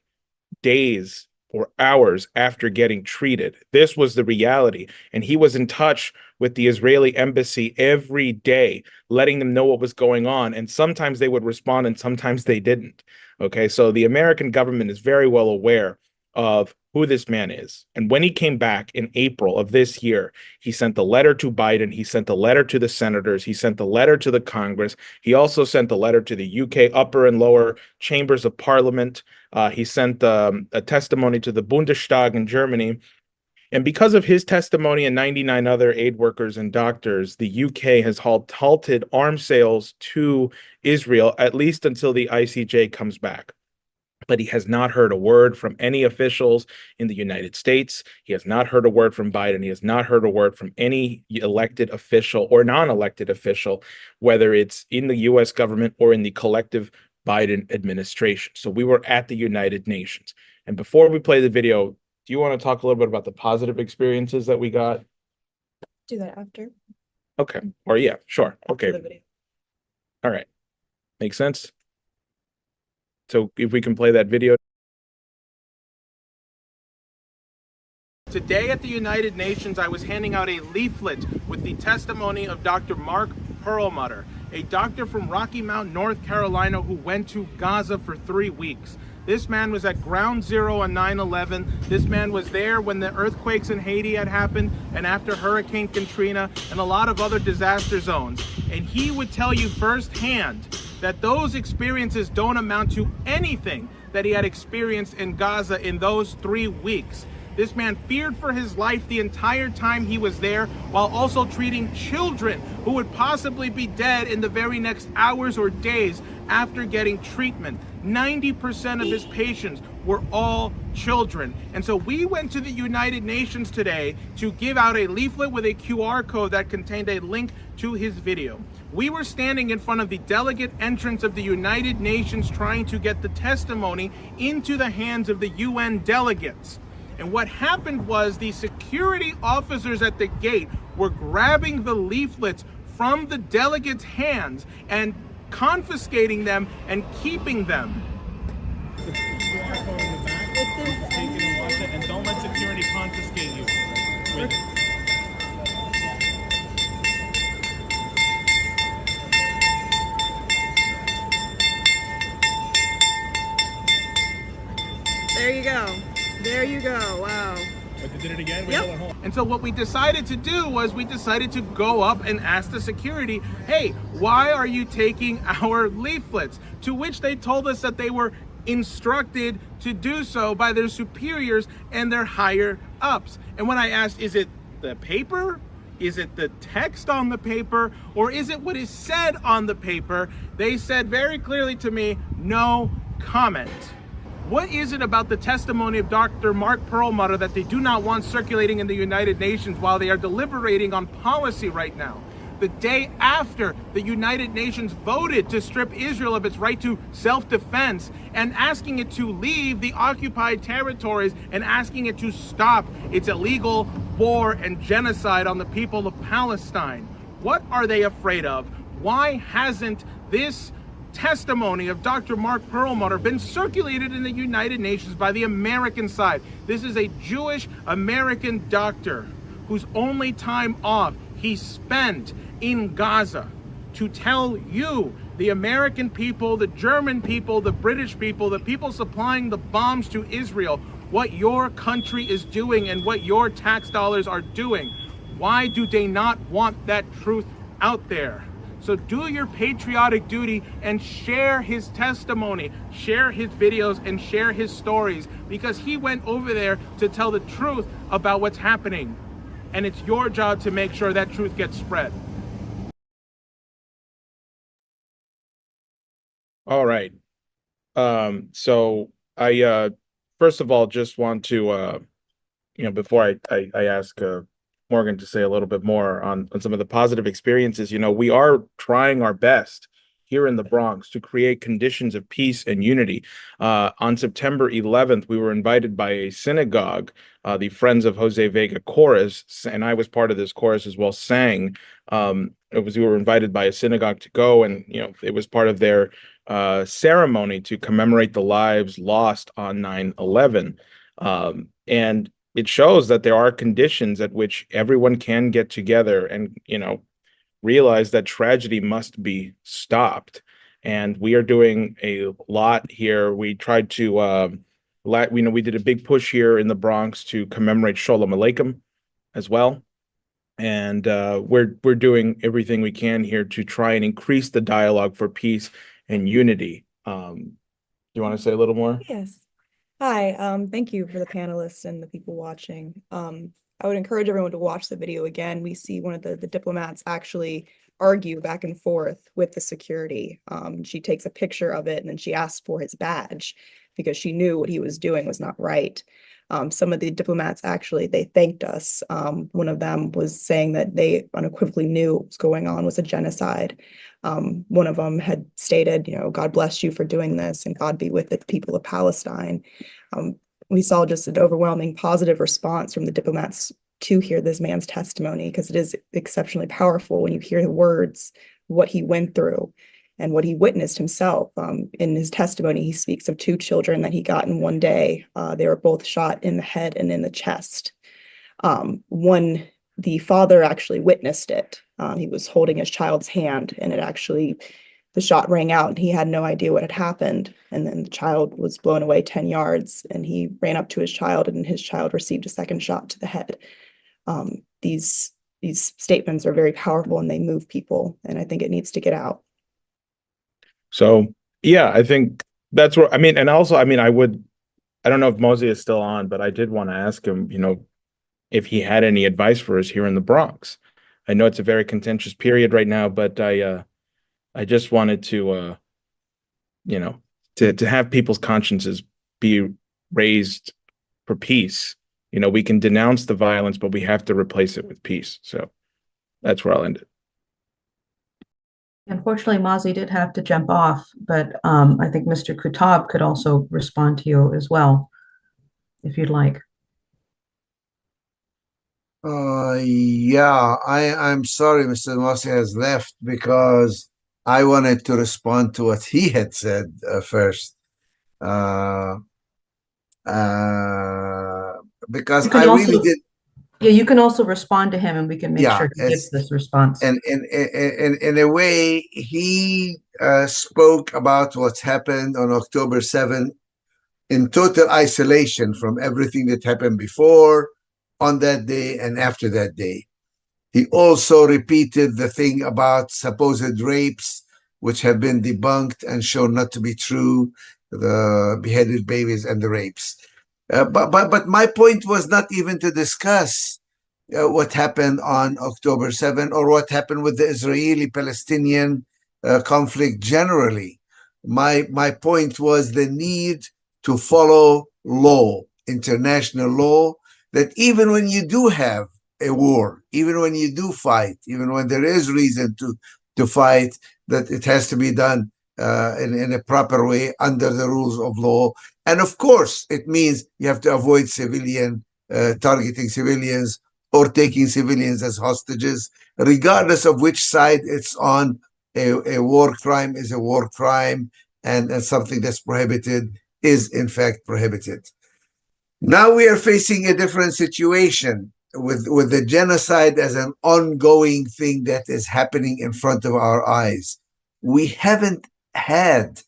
Speaker 9: days or hours after getting treated. This was the reality. And he was in touch with the Israeli embassy every day, letting them know what was going on. And sometimes they would respond and sometimes they didn't. Okay, so the American government is very well aware of who this man is. And when he came back in April of this year, he sent a letter to Biden. He sent a letter to the senators. He sent a letter to the Congress. He also sent a letter to the UK upper and lower chambers of parliament. He sent a testimony to the Bundestag in Germany. And because of his testimony and 99 other aid workers and doctors, the UK has halted arms sales to Israel, at least until the ICJ comes back. But he has not heard a word from any officials in the United States. He has not heard a word from Biden. He has not heard a word from any elected official or non-elected official, whether it's in the US government or in the collective Biden administration. So we were at the United Nations. And before we play the video, do you want to talk a little bit about the positive experiences that we got?
Speaker 10: Do that after.
Speaker 9: Okay. Or yeah, sure.
Speaker 10: After
Speaker 9: Okay.
Speaker 10: the video.
Speaker 9: All right. Makes sense. So if we can play that video. Today at the United Nations, I was handing out a leaflet with the testimony of Dr. Mark Perlmutter, a doctor from Rocky Mount, North Carolina, who went to Gaza for 3 weeks. This man was at ground zero on 9/11. This man was there when the earthquakes in Haiti had happened, and after Hurricane Katrina and a lot of other disaster zones. And he would tell you firsthand that those experiences don't amount to anything that he had experienced in Gaza in those 3 weeks. This man feared for his life the entire time he was there, while also treating children who would possibly be dead in the very next hours or days after getting treatment. 90% of his patients were all children. And so we went to the United Nations today to give out a leaflet with a QR code that contained a link to his video. We were standing in front of the delegate entrance of the United Nations trying to get the testimony into the hands of the UN delegates. And what happened was the security officers at the gate were grabbing the leaflets from the delegates' hands and confiscating them and keeping them. And don't let security confiscate you.
Speaker 10: There you go. There you go. Wow.
Speaker 9: But they did it again?
Speaker 10: Yep.
Speaker 9: And so what we decided to do was we decided to go up and ask the security, hey, why are you taking our leaflets? To which they told us that they were instructed to do so by their superiors and their higher ups. And when I asked, is it the paper? Is it the text on the paper? Or is it what is said on the paper? They said very clearly to me, no comment. What is it about the testimony of Dr. Mark Perlmutter that they do not want circulating in the United Nations while they are deliberating on policy right now? The day after the United Nations voted to strip Israel of its right to self-defense and asking it to leave the occupied territories and asking it to stop its illegal war and genocide on the people of Palestine. What are they afraid of? Why hasn't this testimony of Dr. Mark Perlmutter been circulated in the United Nations by the American side? This is a Jewish American doctor whose only time off he spent in Gaza to tell you, the American people, the German people, the British people, the people supplying the bombs to Israel, what your country is doing and what your tax dollars are doing. Why do they not want that truth out there? So do your patriotic duty and share his testimony, share his videos, and share his stories, because he went over there to tell the truth about what's happening. And it's your job to make sure that truth gets spread. All right. So I first of all just want to before I ask Morgan to say a little bit more on some of the positive experiences, we are trying our best here in the Bronx to create conditions of peace and unity. On September 11th, we were invited by a synagogue, the Friends of Jose Vega chorus, and I was part of this chorus as well, sang. We were invited by a synagogue to go, and it was part of their ceremony to commemorate the lives lost on 9/11. And it shows that there are conditions at which everyone can get together and, realize that tragedy must be stopped. And we are doing a lot here. We tried to, we did a big push here in the Bronx to commemorate Sholem Aleichem as well. And we're doing everything we can here to try and increase the dialogue for peace and unity. Do you want to say a little more?
Speaker 10: Yes. Hi, thank you for the panelists and the people watching. I would encourage everyone to watch the video again. We see one of the diplomats actually argue back and forth with the security. She takes a picture of it and then she asks for his badge because she knew what he was doing was not right. Some of the diplomats actually, they thanked us. One of them was saying that they unequivocally knew what was going on was a genocide. One of them had stated, God bless you for doing this and God be with the people of Palestine. We saw just an overwhelming positive response from the diplomats to hear this man's testimony, because it is exceptionally powerful when you hear the words, what he went through and what he witnessed himself. In his testimony, he speaks of 2 children that he got in one day. They were both shot in the head and in the chest. The father actually witnessed it. He was holding his child's hand and the shot rang out and he had no idea what had happened. And then the child was blown away 10 yards and he ran up to his child and his child received a second shot to the head. These statements are very powerful and they move people, and I think it needs to get out.
Speaker 9: So, yeah, I think that's where, and also, I don't know if Mosey is still on, but I did want to ask him, if he had any advice for us here in the Bronx. I know it's a very contentious period right now, but I just wanted to, to have people's consciences be raised for peace. We can denounce the violence, but we have to replace it with peace. So that's where I'll end it.
Speaker 1: Unfortunately, Mozzie did have to jump off, but I think Mr. Kutab could also respond to you as well, if you'd like.
Speaker 5: Yeah, I'm sorry Mr. Mossi has left because I wanted to respond to what he had said first. Because I really did.
Speaker 1: Yeah, you can also respond to him and we can make sure he gets this response.
Speaker 5: And in a way, he spoke about what's happened on October 7th in total isolation from everything that happened before, on that day, and after that day. He also repeated the thing about supposed rapes, which have been debunked and shown not to be true, the beheaded babies and the rapes. But my point was not even to discuss what happened on October 7 or what happened with the Israeli-Palestinian conflict generally. My point was the need to follow law, international law, that even when you do have a war, even when you do fight, even when there is reason to fight, that it has to be done in a proper way under the rules of law. And of course, it means you have to avoid targeting civilians or taking civilians as hostages, regardless of which side it's on. A war crime is a war crime, and something that's prohibited is in fact prohibited. Now we are facing a different situation with the genocide as an ongoing thing that is happening in front of our eyes. We haven't had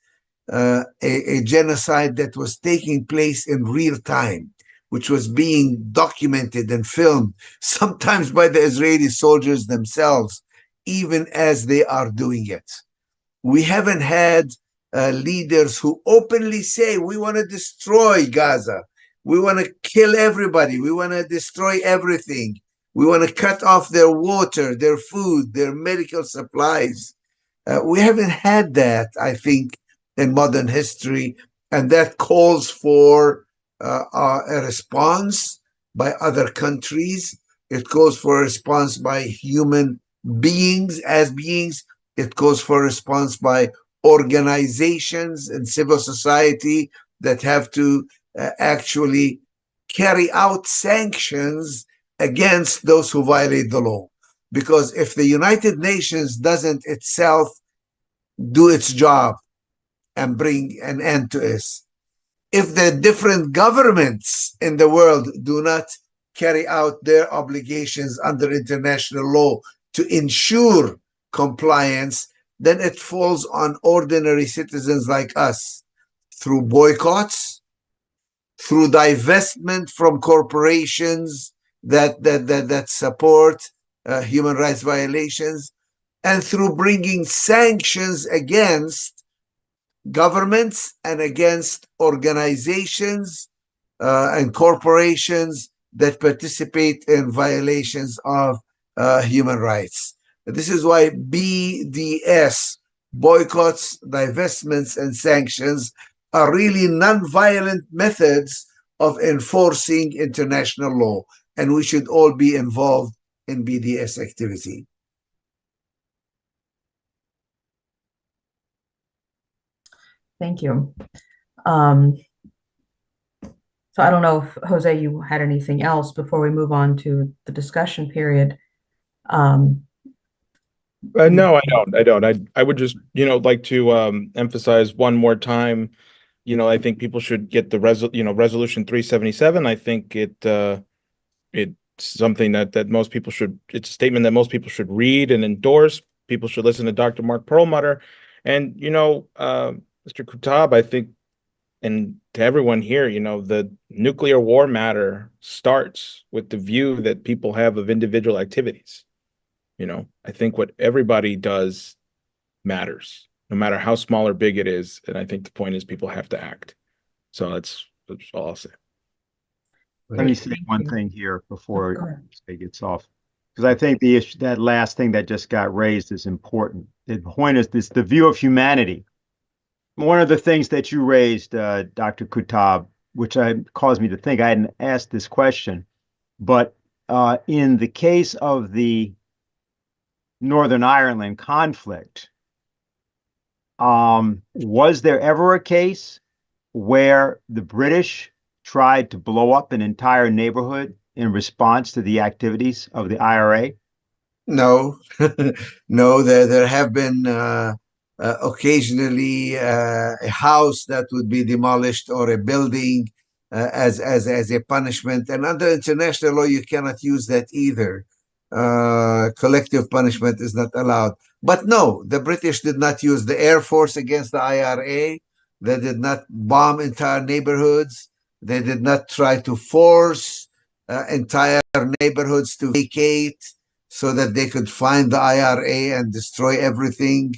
Speaker 5: a genocide that was taking place in real time, which was being documented and filmed, sometimes by the Israeli soldiers themselves, even as they are doing it. We haven't had leaders who openly say, we want to destroy Gaza. We want to kill everybody. We want to destroy everything. We want to cut off their water, their food, their medical supplies. We haven't had that, I think, in modern history. And that calls for a response by other countries. It calls for a response by human beings as beings. It calls for a response by organizations and civil society that have to actually carry out sanctions against those who violate the law. Because if the United Nations doesn't itself do its job and bring an end to this, if the different governments in the world do not carry out their obligations under international law to ensure compliance, then it falls on ordinary citizens like us through boycotts, through divestment from corporations that support human rights violations, and through bringing sanctions against governments and against organizations and corporations that participate in violations of human rights. This is why BDS, boycotts, divestments, and sanctions, are really non-violent methods of enforcing international law, and we should all be involved in BDS activity.
Speaker 1: Thank you. So I don't know if, Jose, you had anything else before we move on to the discussion period.
Speaker 9: No, I don't. I would just, like to emphasize one more time, I think people should get the resolution 377. I think it's something that most people should, it's a statement that most people should read and endorse. People should listen to Dr. Mark Perlmutter. And, Mr. Kutab, I think, and to everyone here, the nuclear war matter starts with the view that people have of individual activities. I think what everybody does matters, no matter how small or big it is. And I think the point is people have to act. So that's all I'll say.
Speaker 4: Let me say one thing here before it gets off, because I think the issue, that last thing that just got raised, is important. The point is this: the view of humanity. One of the things that you raised, Dr. Kutab, which caused me to think, I hadn't asked this question, but in the case of the Northern Ireland conflict, was there ever a case where the British tried to blow up an entire neighborhood in response to the activities of the IRA?
Speaker 5: No, no, there have been occasionally a house that would be demolished or a building as a punishment. And under international law, you cannot use that either. Collective punishment is not allowed. But no, the British did not use the Air Force against the IRA. They did not bomb entire neighborhoods. They did not try to force entire neighborhoods to vacate so that they could find the IRA and destroy everything.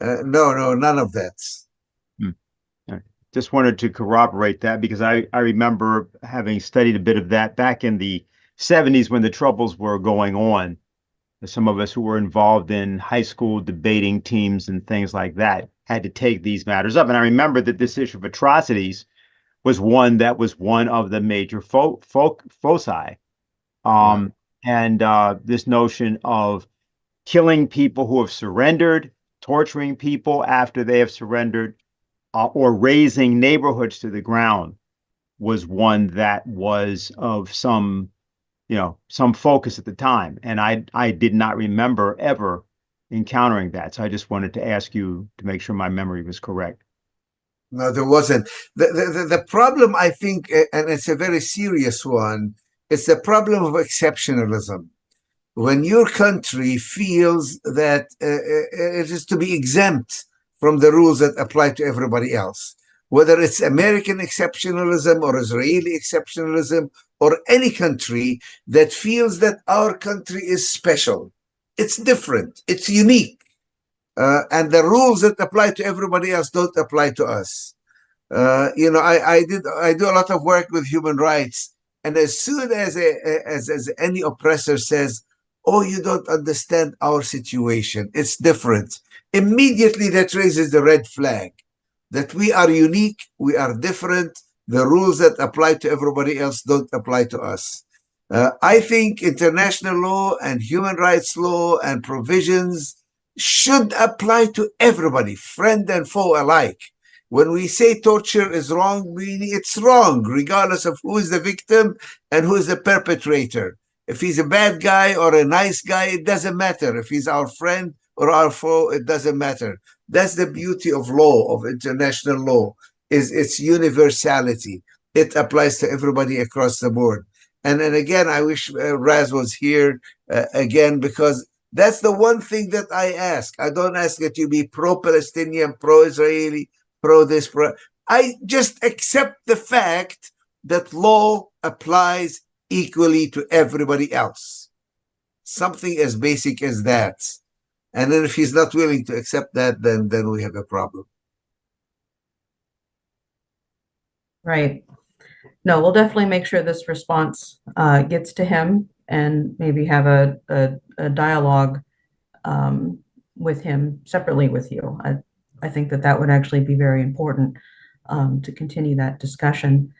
Speaker 5: No, none of that.
Speaker 4: Just wanted to corroborate that, because I remember having studied a bit of that back in the 70s when the troubles were going on. Some of us who were involved in high school debating teams and things like that had to take these matters up. And I remember that this issue of atrocities was one of the major foci. And this notion of killing people who have surrendered, torturing people after they have surrendered, or razing neighborhoods to the ground was one that was of some focus at the time. And I did not remember ever encountering that. So I just wanted to ask you to make sure my memory was correct.
Speaker 5: No, there wasn't. The problem, I think, and it's a very serious one, it's the problem of exceptionalism. When your country feels that it is to be exempt from the rules that apply to everybody else, whether it's American exceptionalism or Israeli exceptionalism or any country that feels that our country is special, it's different, it's unique, and the rules that apply to everybody else don't apply to us. I do a lot of work with human rights, and as soon as any oppressor says, "Oh, you don't understand our situation, it's different," immediately that raises the red flag that we are unique, we are different, the rules that apply to everybody else don't apply to us. I think international law and human rights law and provisions should apply to everybody, friend and foe alike. When we say torture is wrong, meaning it's wrong, regardless of who is the victim and who is the perpetrator. If he's a bad guy or a nice guy, it doesn't matter. If he's our friend or our foe, it doesn't matter. That's the beauty of law, of international law, is its universality. It applies to everybody across the board. And again, I wish Raz was here again, because that's the one thing that I ask. I don't ask that you be pro-Palestinian, pro-Israeli, pro this, pro. I just accept the fact that law applies equally to everybody else. Something as basic as that. And then if he's not willing to accept that, then we have a problem.
Speaker 1: Right. No, we'll definitely make sure this response gets to him, and maybe have a dialogue with him separately with you. I think that would actually be very important to continue that discussion.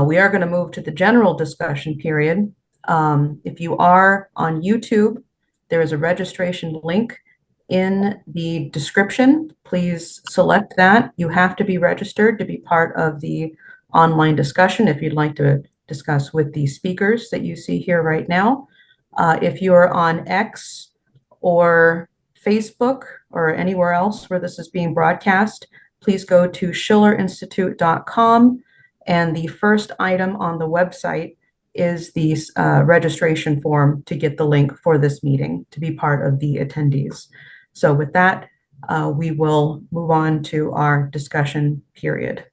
Speaker 1: We are going to move to the general discussion period. If you are on YouTube, there is a registration link in the description. Please select that. You have to be registered to be part of the online discussion if you'd like to discuss with the speakers that you see here right now. If you're on X or Facebook or anywhere else where this is being broadcast, please go to schillerinstitute.com, and the first item on the website is the registration form to get the link for this meeting to be part of the attendees. So with that, we will move on to our discussion period.